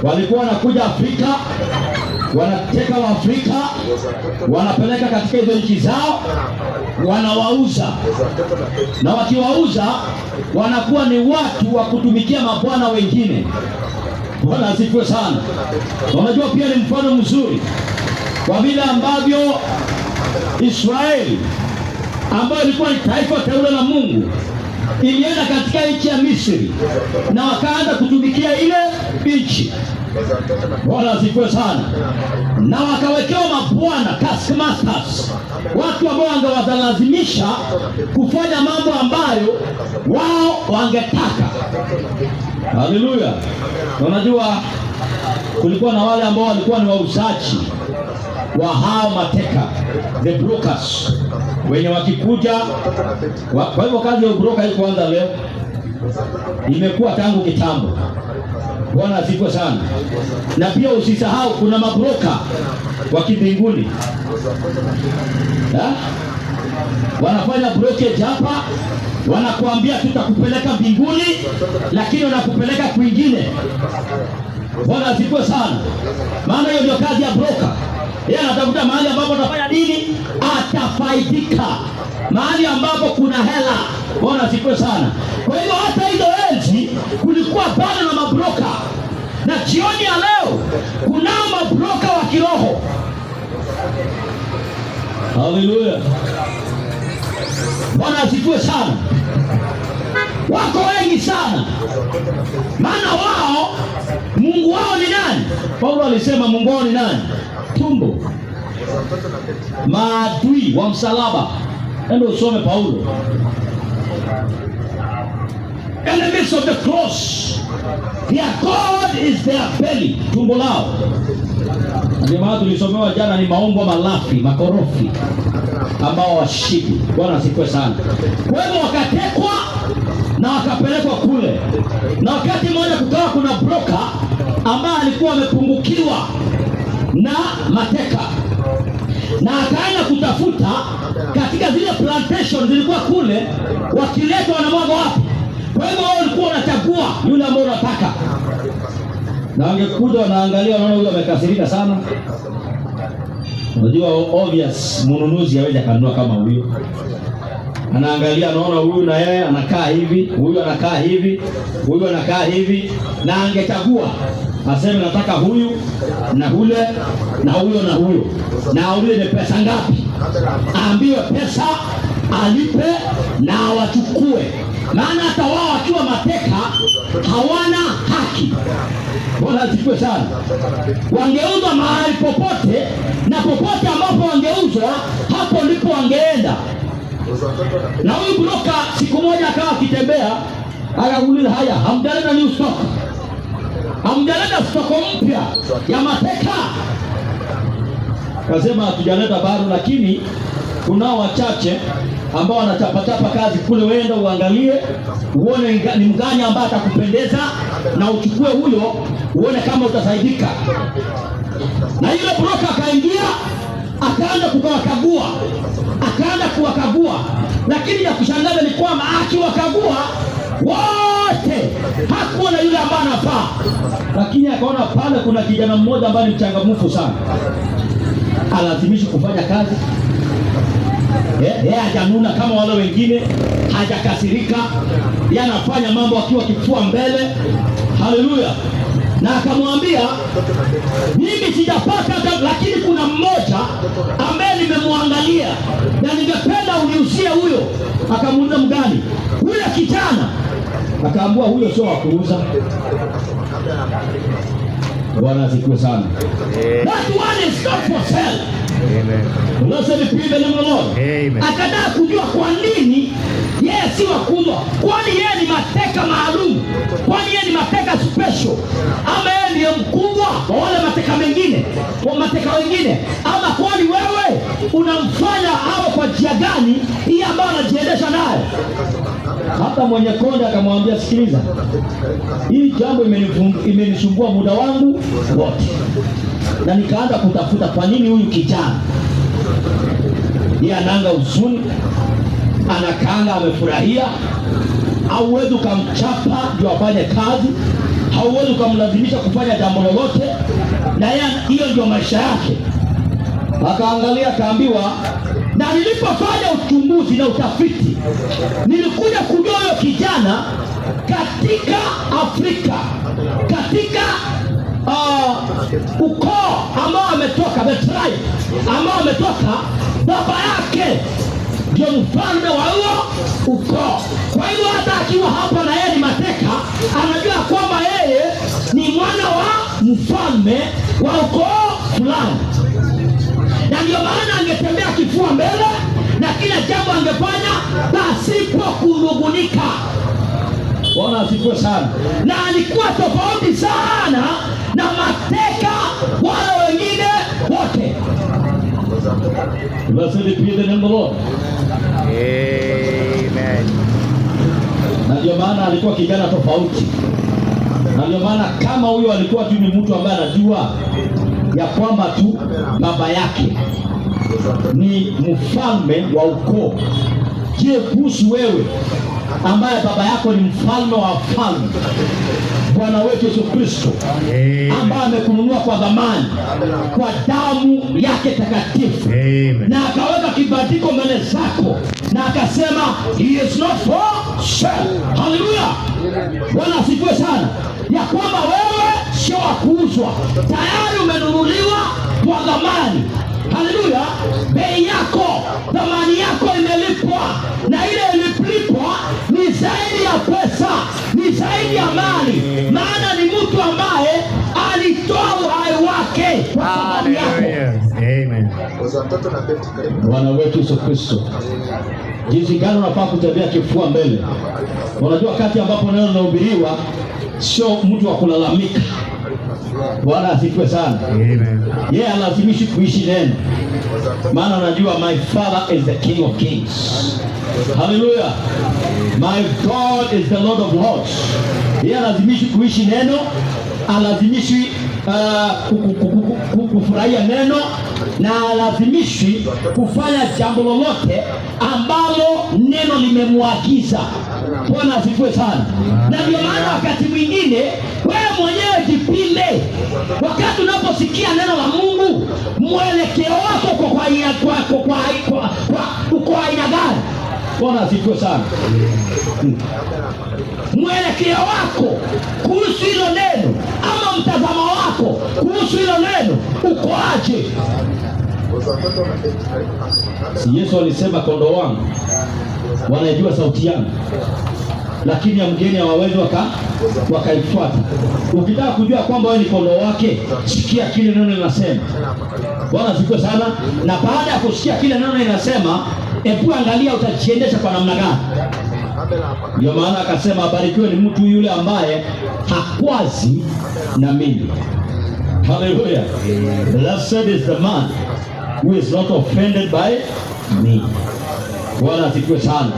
Walikuwa wanakuja Afrika, wanateka wa Afrika, wanapeleka katika hizo nchi zao, wanawauza. Na wakiwauza wanakuwa ni watu wa kutumikia mabwana wengine. Bwana asifiwe sana. Unajua pia ni mfano mzuri. kwa vile ambavyo Israeli ambayo ilikuwa ni taifa teule la Mungu ilienda katika nchi ya Misri na wakaanza kutumikia ile nchi. Bwana asifiwe sana. Na wakawekewa mabwana, taskmasters, watu ambao wangewalazimisha kufanya mambo ambayo wao wangetaka. Haleluya. Unajua kulikuwa na wale ambao walikuwa ni wauzaji wa hao mateka, the brokers, wenye wakikuja kwa hivyo kazi ya ubroka hii kuanza leo, imekuwa tangu kitambo. Bwana asifiwe sana. Na pia usisahau kuna mabroka wa kimbinguni, wanafanya brokerage hapa, wanakuambia tutakupeleka mbinguni, lakini wanakupeleka kwingine. Bwana asifiwe sana. Maana hiyo ndio kazi ya broker. Yeye anatafuta mahali ambapo atafanya nini? Atafaidika, mahali ambapo kuna hela. Bwana asifiwe sana. Kwa hiyo hata hizo enzi kulikuwa bado na mabroka, na jioni ya leo kunao mabroka wa kiroho. Haleluya. Bwana asifiwe sana. Wako wengi sana, maana wao Mungu wao ni nani? Paulo alisema Mungu wao ni nani? Tumbo, maadui wa msalaba. Ndio usome Paulo. Enemies of the cross, their God is their belly, tumbo lao. Ndio maana tulisomewa jana ni maumbo malafi, makorofi ambao washibi. Bwana asifiwe sana. Kwa hivyo wakatekwa na wakapelekwa kule, na wakati mmoja kukawa kuna broka ambaye alikuwa amepungukiwa na mateka, na akaenda kutafuta katika zile plantation zilikuwa kule, wakiletwa wanamwaga wapi. Kwa hivyo wao walikuwa wanachagua yule ambaye unataka, na wangekuja wanaangalia, wanaona huyu amekasirika sana. Unajua obvious mnunuzi hawezi kanunua kama huyo. Anaangalia, anaona huyu na yeye anakaa hivi, huyu anakaa hivi, huyu anakaa hivi, na angechagua aseme nataka huyu na hule na huyo na huyo, na ule ni pesa ngapi, aambiwe pesa, alipe na wachukue. Maana hata wao wakiwa mateka hawana haki. Bwana asifiwe sana. Wangeuzwa mahali popote, na popote ambapo wangeuzwa hapo ndipo wangeenda. Na huyu broka siku moja akawa akitembea, akakuuliza, haya, hamjaleta new stock? Hamjaleta stoko mpya ya mateka? Akasema hatujaleta bado, lakini kunao wachache ambao wanachapachapa kazi kule, wenda uangalie uone ni mgani ambaye atakupendeza na uchukue huyo, uone kama utasaidika. Na yule broka akaingia, akaanza kuwakagua, lakini ya kushangaza ni kwamba akiwakagua wote hakuona yule ambaye anafaa, lakini akaona pale kuna kijana mmoja ambaye ni mchangamfu sana, alazimishwa kufanya kazi. Yeye hajanuna kama wale wengine, hajakasirika, yeye anafanya mambo akiwa kifua mbele. Haleluya. Na akamwambia, mimi sijapata, lakini kuna mmoja ambaye nimemwangalia na ningependa uniuzie huyo. Akamuuliza, mgani? Huyo kijana. Akaambua huyo sio wa kuuza. Bwana asifiwe sana. That one is not for sale. Amen. Unasema pibe na mmoja. Amen. Akataka kujua kwa nini yeye si wa kuuzwa. Kwani yeye ni mateka maalum? Kwani yeye ni mateka special? Ama yeye ndiye mkubwa wa wale mateka mengine, wa mateka wengine? Ama kwani wewe unamfanya hapo kwa njia gani hii ambayo anajiendesha naye? Hata mwenye konde akamwambia, sikiliza, hii jambo imenisumbua muda wangu wote, na nikaanza kutafuta kwa nini huyu kijana yeye anaanga huzuni, anakaanga amefurahia. Hauwezi ukamchapa ndio afanye kazi, hauwezi ukamlazimisha kufanya jambo lolote, na hiyo ndio maisha yake. Akaangalia, akaambiwa, na nilipofanya uchunguzi na utafiti, nilikuja kujua huyo kijana katika Afrika, katika ukoo ambao ametoka, the tribe ambao ametoka, baba yake ndio mfalme wa huo ukoo. Kwa hivyo hata akiwa hapa na yeye ni mateka, anajua kwamba yeye ni mwana wa mfalme wa ukoo fulani, na ndio maana angetembea kifua mbele na kila jambo angefanya pasipo kunungunika. Bwana asifiwe sana. Na alikuwa tofauti sana na mateka wale wengine wote. Blessed be the name of the Lord. Amen. Na ndio maana alikuwa kijana tofauti. Na ndio maana kama huyo alikuwa tu ni mtu ambaye anajua ya kwamba tu baba yake ni mfalme wa ukoo. Je, kuhusu wewe ambaye baba yako ni mfalme wa wafalme, Bwana wetu Yesu Kristo, ambaye amekununua kwa dhamani kwa damu yake takatifu, na akaweka kibandiko mbele zako na akasema he is not for sale. Haleluya. Bwana asifiwe sana, ya kwamba wewe sio wa kuuzwa, tayari umenunuliwa kwa dhamani. Haleluya. Bei yako, dhamani yako imelipwa, na ile ilipwa ni zaidi ya pesa, ni zaidi ya mali, maana ni mtu ambaye alitoa uhai wake kwa sababu yako. Amen. Bwana wetu Yesu Kristo, jinsi gani unafaa kutembea kifua mbele. Unajua wakati ambapo neno linahubiriwa, sio mtu wa kulalamika. Bwana asifiwe sana. Amen. Yeye anazimishi kuishi neno, maana unajua my father is the King of Kings. Hallelujah. My God is the Lord of Lords. Yeye anazimishi kuishi neno, alazimishi kufurahia neno, na alazimishi kufanya jambo lolote ambalo neno limemwagiza. Bwana asifiwe sana. Na ndio maana wakati mwingine wewe mwenyewe jipime, wakati unaposikia neno la Mungu, mwelekeo wako kwa aina gani? Bwana asifiwe sana. Mwelekeo wako kuhusu hilo neno, ama mtazamo wako kuhusu hilo neno uko aje? Si Yesu alisema kondoo wangu wanaijua sauti yangu, lakini ya mgeni hawawezi wakaifuata. Ukitaka kujua kwamba wewe ni kondoo wake, sikia kile neno linasema. Bwana asifiwe sana. Na baada ya kusikia kile neno linasema, hebu angalia utajiendesha kwa namna gani. Ndio maana akasema abarikiwe ni mtu yule ambaye hakwazi na mimi. Hallelujah. Blessed is the man who is not offended by me. Bwana asifiwe sana.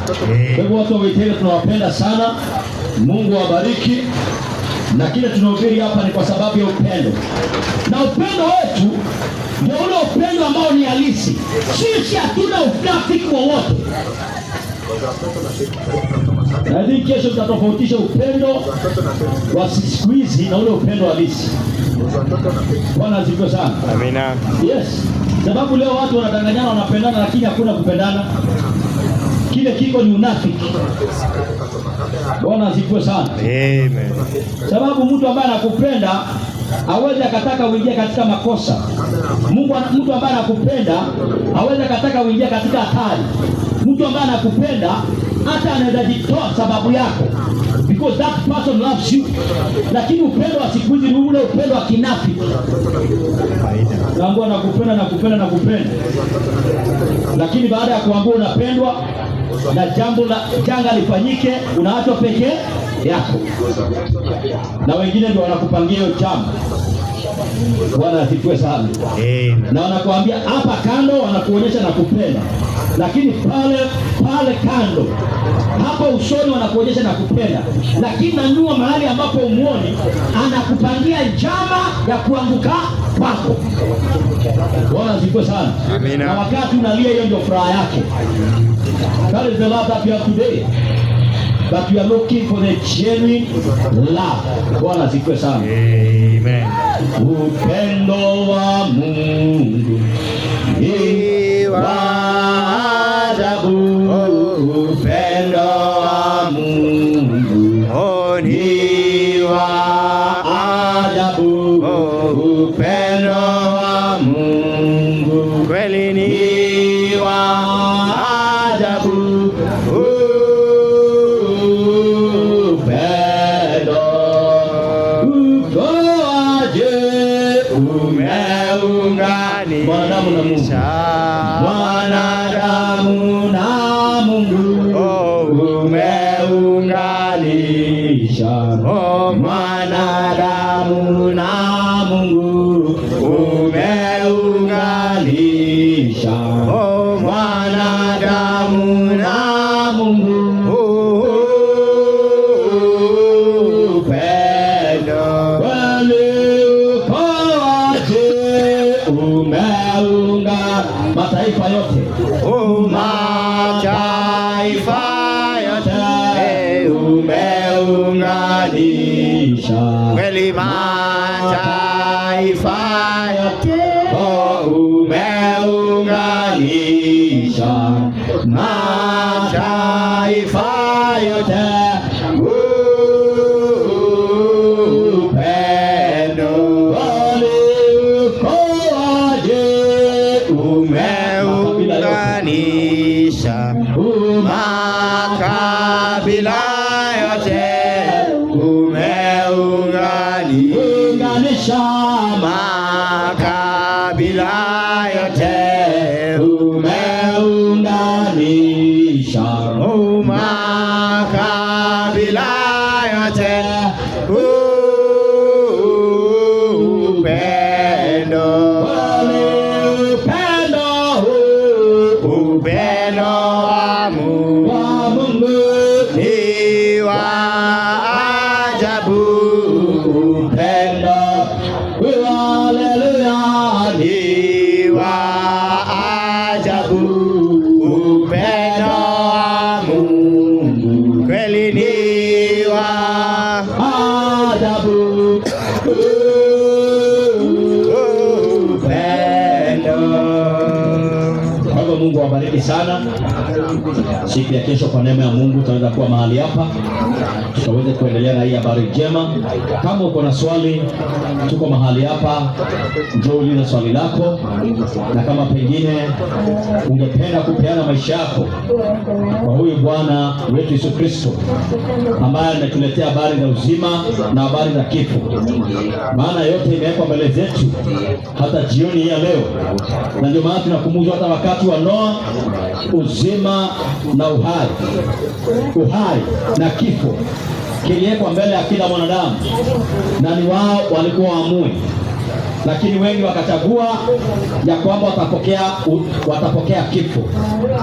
Kwa hivyo watu wa Bethel tunawapenda sana. Mungu awabariki. Na kile tunahubiri hapa ni kwa sababu ya upendo. Na upendo wetu ndio ule upendo ambao ni halisi. Sisi hatuna unafiki wowote. Na hivi kesho tutatofautisha upendo wa siku hizi na ule upendo halisi. Bwana asifiwe sana. Amina. Yes. Sababu leo watu wanadanganyana, wanapendana, lakini hakuna kupendana. Kile kiko ni unafiki. Bwana asifiwe sana. Amen. Sababu mtu ambaye anakupenda hawezi akataka uingie katika makosa. Mtu ambaye anakupenda hawezi akataka uingie katika hatari. Mtu ambaye anakupenda hata anaweza jitoa sababu yako, because that person loves you. Lakini upendo wa siku hizi ni ule upendo wa kinafiki. Naambia nakupenda. Lakini baada ya kuambia unapendwa na janga lifanyike, unaachwa peke yako. Na wengine ndio wanakupangia hiyo jambo. Bwana asifiwe sana. Amen. Na wanakuambia hapa kando, wanakuonyesha nakupenda. Lakini pale kando, hapa usoni wanakuonyesha nakupenda. Lakini na nyuma mahali ambapo umuoni, anakupangia njama ya kuanguka kwako. Bwana asifiwe sana. Amina. Na wakati unalia, hiyo ndio furaha yake. That is the love that you have today. But you are looking for the genuine love. Bwana asifiwe sana. Amen. Upendo wa Mungu ni wa ajabu. Upendo wa Mungu ni wa ajabu. ni wa ajabu, upendo ukoaje, umeunganisha mwanadamu na Mungu, umeunganisha mwanadamu na Mungu, umeunganisha mwanadamu na Mungu, upendo umeunga mataifa yote, mataifa yote umeunganisha, kweli mataifa yote umeunganisha, mataifa yote makabila yote umeunganisha, makabila yote umeunganisha, makabila yote Mungu awabariki sana. Siku ya kesho kwa neema ya Mungu tutaweza kuwa mahali hapa, tutaweza kuendelea na hii habari njema. Kama uko na swali, tuko mahali hapa, njoo uliza swali lako, na kama pengine ungependa kupeana maisha yako kwa huyu Bwana wetu Yesu Kristo ambaye ametuletea habari za uzima na habari za kifo, maana yote imewekwa mbele zetu hata jioni ya leo, na ndio maana tunakumbushwa hata wakati wa Noa, uzima na uhai na kifo kiliwekwa mbele ya kila mwanadamu, na ni wao walikuwa waamue, lakini wengi wakachagua ya kwamba watapokea kifo,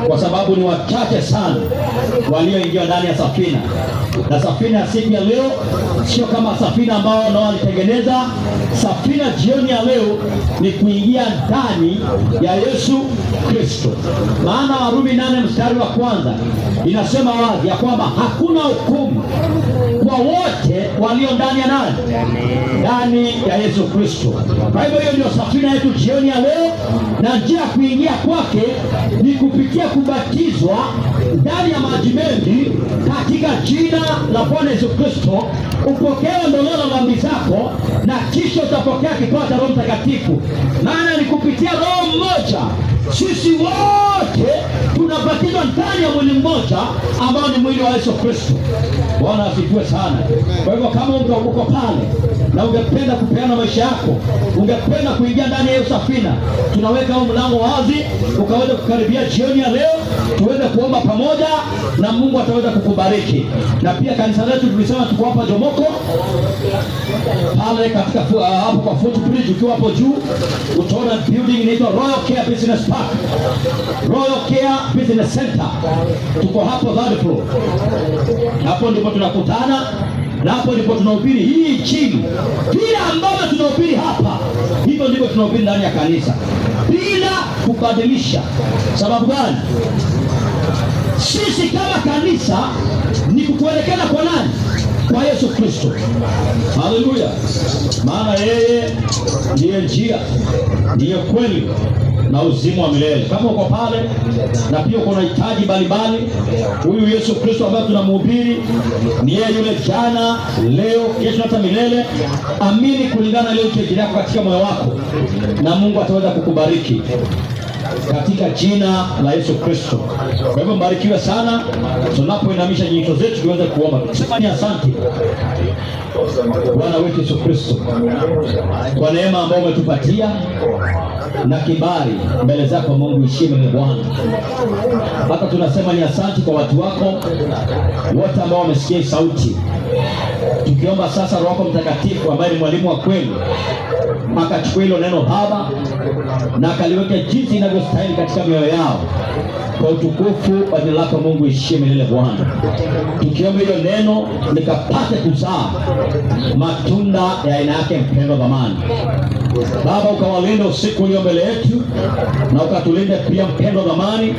kwa sababu ni wachache sana walioingia ndani ya safina. Na safina ya siku ya leo sio kama safina ambao Noa alitengeneza. Safina jioni ya leo ni kuingia ndani ya Yesu Kristo, maana Warumi 8 mstari wa kwanza inasema wazi ya kwamba hakuna hukumu kwa wote walio ndani ya nani? Ndani ya Yesu Kristo. Kwa hivyo hiyo ndio safina yetu jioni ya leo, na njia ya kuingia kwake ni kupitia kubatizwa ndani ya maji mengi katika jina la Bwana Yesu Kristo, upokee ondoleo la dhambi zako, na kisha utapokea kipawa cha Roho Mtakatifu. Maana ni kupitia Roho mmoja sisi wote tunabatizwa ndani ya mwili mmoja ambao ni mwili wa Yesu Kristo. Bwana asifiwe sana. Kwa hivyo kama uko pale na ungependa kupeana maisha yako, ungependa kuingia ndani ya hiyo safina, tunaweka huu mlango wazi, ukaweza kukaribia jioni ya leo, tuweze kuomba pamoja na Mungu ataweza kukubariki. Na pia kanisa letu tulisema tuko hapa Jomoko pale katika hapo kwa footbridge, ukiwa hapo juu utaona building inaitwa Royal Care Business Park, Royal Care Business Center. Tuko hapo third floor. Hapo ndipo tunakutana, na hapo ndipo tunahubiri hii Injili. Kila ambavyo tunahubiri hapa, hivyo ndivyo tunahubiri ndani ya kanisa bila kubadilisha. Sababu gani? Sisi kama kanisa ni kukuelekeza kwa nani? Kwa Yesu Kristo. Haleluya. Maana yeye ndiye njia, ndiye kweli na uzima wa milele. Kama uko pale na pia uko na hitaji mbalimbali, huyu Yesu Kristo ambaye tunamhubiri ni yeye yule jana, leo, kesho hata milele. Amini kulingana leo hitaji lako katika moyo wako, na Mungu ataweza kukubariki. katika jina la Yesu Kristo. Kwa hivyo mbarikiwe sana. Tunapoinamisha jicho zetu tuweze kuomba tukisema ni asante Bwana wetu Yesu Kristo kwa neema ambayo umetupatia na kibali mbele zako Mungu. Ishime Bwana. Hata tunasema ni asante kwa watu wako wote ambao wamesikia sauti, tukiomba sasa Roho Mtakatifu ambaye ni mwalimu wa kweli akachukua hilo neno Baba na akaliweke jinsi inavyostahili katika mioyo yao kwa utukufu wa jina lako Mungu. Ishime milele Bwana, tukiomba hilo neno likapate kuzaa matunda ya aina yake. Mpendwa dhamani Baba, ukawalinde usiku ulio mbele yetu na ukatulinde pia mpendwa dhamani,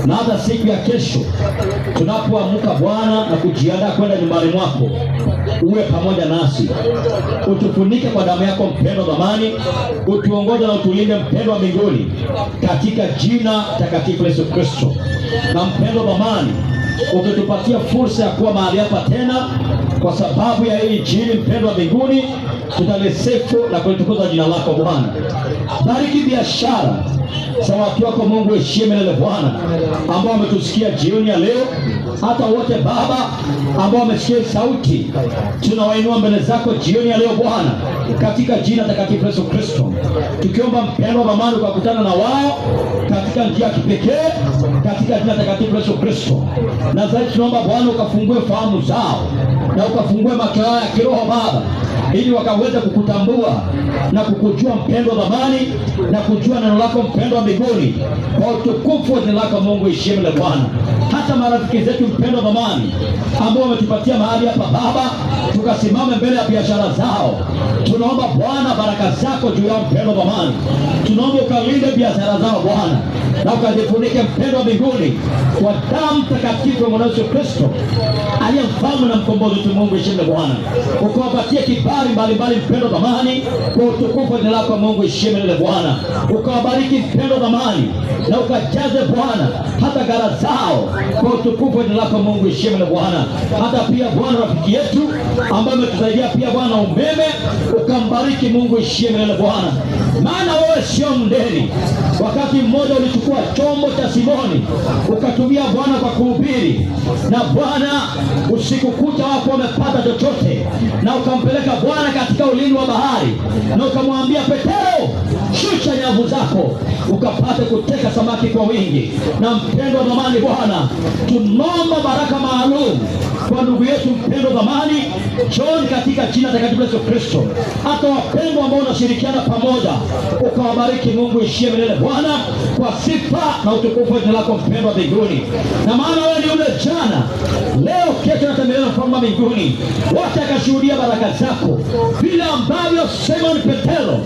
na hata siku ya kesho tunapoamka Bwana na kujiandaa kwenda nyumbani mwako, uwe pamoja nasi, utufunike kwa damu yako mpendwa dhamani, utuongoze na utulinde mpendwa mbinguni, katika jina takatifu Yesu Kristo. Na mpendwa dhamani, ukitupatia fursa ya kuwa mahali hapa tena kwa sababu ya hii injili mpendwa mbinguni, tutalisifu na kulitukuza jina lako Bwana. Bariki biashara za watu wako Mungu. Heshima milele Bwana, ambao wametusikia jioni ya leo, hata wote Baba ambao wamesikia sauti, tunawainua mbele zako jioni ya leo Bwana, katika jina takatifu Yesu Kristo, tukiomba mpendwa dhamani ukakutana na wao katika njia ya kipekee, katika jina takatifu Yesu Kristo. Na zaidi tunaomba Bwana ukafungue fahamu zao na ukafungue macho yao ya kiroho Baba, ili wakaweze kukutambua na kukujua mpendwa dhamani, na kujua neno lako mpendwa mbinguni, kwa utukufu wa jina lako Mungu. Ishimile Bwana. Hata marafiki zetu mpendwa dhamani ambao wametupatia mahali hapa Baba, tukasimame mbele ya biashara zao, tunaomba Bwana baraka zako juu yao mpendwa dhamani. Tunaomba ukalinde biashara zao Bwana, na ukajifunike mpendwa mbinguni kwa damu takatifu ya Yesu Kristo aliye mfalme na mkombozi wetu Mungu. Ishimile Bwana, ukawapatie kibali mbalimbali mpendwa dhamani, kwa utukufu wa jina lako Mungu. Ishimile Bwana, ukawabariki mpendwa dhamani, na ukajaze Bwana hata gara zao kwa utukufu wa jina lako Mungu. Ishimile Bwana. Hata pia Bwana rafiki yetu ambaye ametusaidia pia Bwana umeme, ukambariki Mungu. Ishimile Bwana, maana wewe sio mdeni. Wakati mmoja ulichukua chombo cha Simoni ukatumia Bwana kwa kuhubiri, na Bwana usiku kucha wako wamepata chochote, na ukampeleka Bwana katika ulindi wa bahari, na ukamwambia Petero, shusha nyavu zako ukapate kuteka samaki kwa wingi. Na mpendwa dhamani Bwana, tunaomba baraka maalum kwa ndugu yetu mpendwa dhamani John, katika jina takatifu Yesu Kristo. Hata wapendwa ambao wanashirikiana pamoja, ukawabariki Mungu. Ishie milele Bwana, kwa sifa na utukufu wa jina lako mpendwa mbinguni. Na maana wewe ni yule jana, leo, kesho na milele, mfalme wa mbinguni. Wote akashuhudia baraka zako vile ambavyo Simon Petero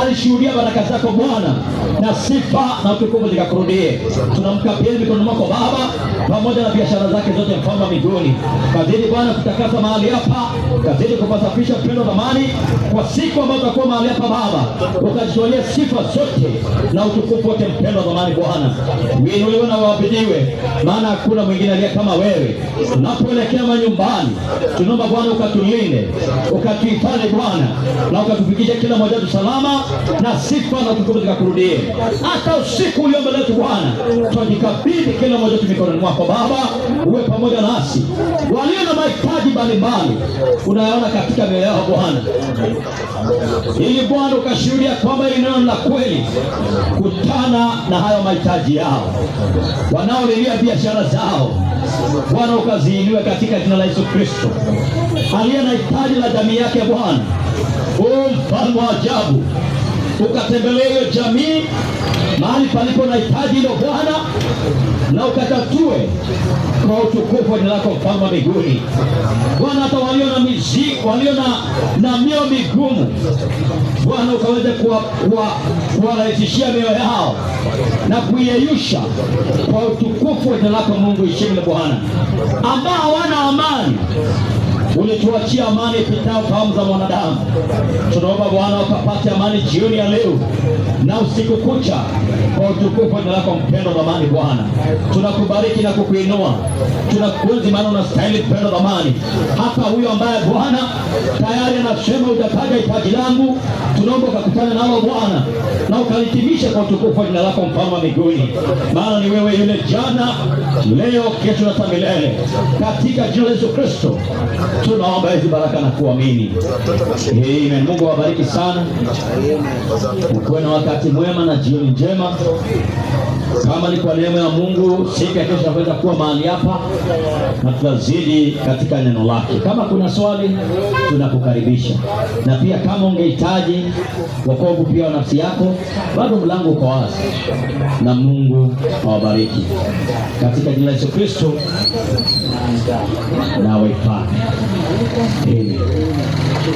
alishuhudia baraka zako Bwana, na sifa na utukufu zikakurudie. Tunamkabidhi mikononi mwako Baba, pamoja na biashara zake zote mfalme wa mbinguni. Kazidi Bwana kutakasa mahali hapa, kazidi kupasafisha mpendwa dhamani kwa siku ambayo tutakuwa mahali hapa Baba, ukajitolee sifa zote na utukufu wote mpendwa dhamani Bwana. Uinuliwe na uabudiwe, maana hakuna mwingine aliye kama wewe. Tunapoelekea manyumbani, tunaomba Bwana ukatulinde, ukatuhifadhi Bwana, na ukatufikishe kila mmoja wetu salama, na sifa na utukufu zikakurudie. Hata usiku ulio mbele yetu Bwana, tunajikabidhi kila mmoja wetu mikononi mwako Baba, uwe pamoja nasi. Walio na mahitaji mbalimbali unayaona katika mioyo yao Bwana, ili Bwana ukashuhudia kwamba hili neno la kweli. Kutana na hayo mahitaji yao, wanaolilia biashara zao Bwana, ukaziinue katika jina la Yesu Kristo. Aliye na hitaji la jamii yake Bwana, mfalme wa ajabu, ukatembelea hiyo jamii mahali palipo na hitaji hilo Bwana, na ukatatue kwa utukufu wa jina lako mfalme wa mbinguni Bwana. Hata walio na mizigo, walio na mioyo migumu Bwana, ukaweze kuwarahisishia mioyo yao na kuiyeyusha kwa utukufu wa jina lako Mungu. Ishimile Bwana. Ambao hawana amani ulituachia amani ipitao fahamu za mwanadamu. Tunaomba Bwana ukapate amani jioni ya leo na usiku kucha, kwa utukufu wa jina lako mpendwa dhamani. Bwana, tunakubariki na kukuinua, tunakuenzi maana unastahili mpendwa dhamani. Hata huyo ambaye Bwana tayari anasema utataja hitaji langu, tunaomba ukakutane nalo Bwana na ukalitimisha kwa utukufu wa jina lako mfalme wa mbinguni, maana ni wewe yule jana, leo, kesho na hata milele. Katika jina la Yesu Kristo tunaomba hizi baraka na kuamini. Amen. Mungu awabariki sana. Ukuwe na wakati mwema na jioni njema. Kama ni kwa neema ya Mungu, siku ya kesho tunaweza kuwa mahali hapa na tutazidi katika neno lake. Kama kuna swali, tunakukaribisha. Na pia kama ungehitaji wokovu pia wa nafsi yako, bado mlango uko wazi. Na Mungu awabariki. Katika jina la Yesu Kristo na waifanye. Amen.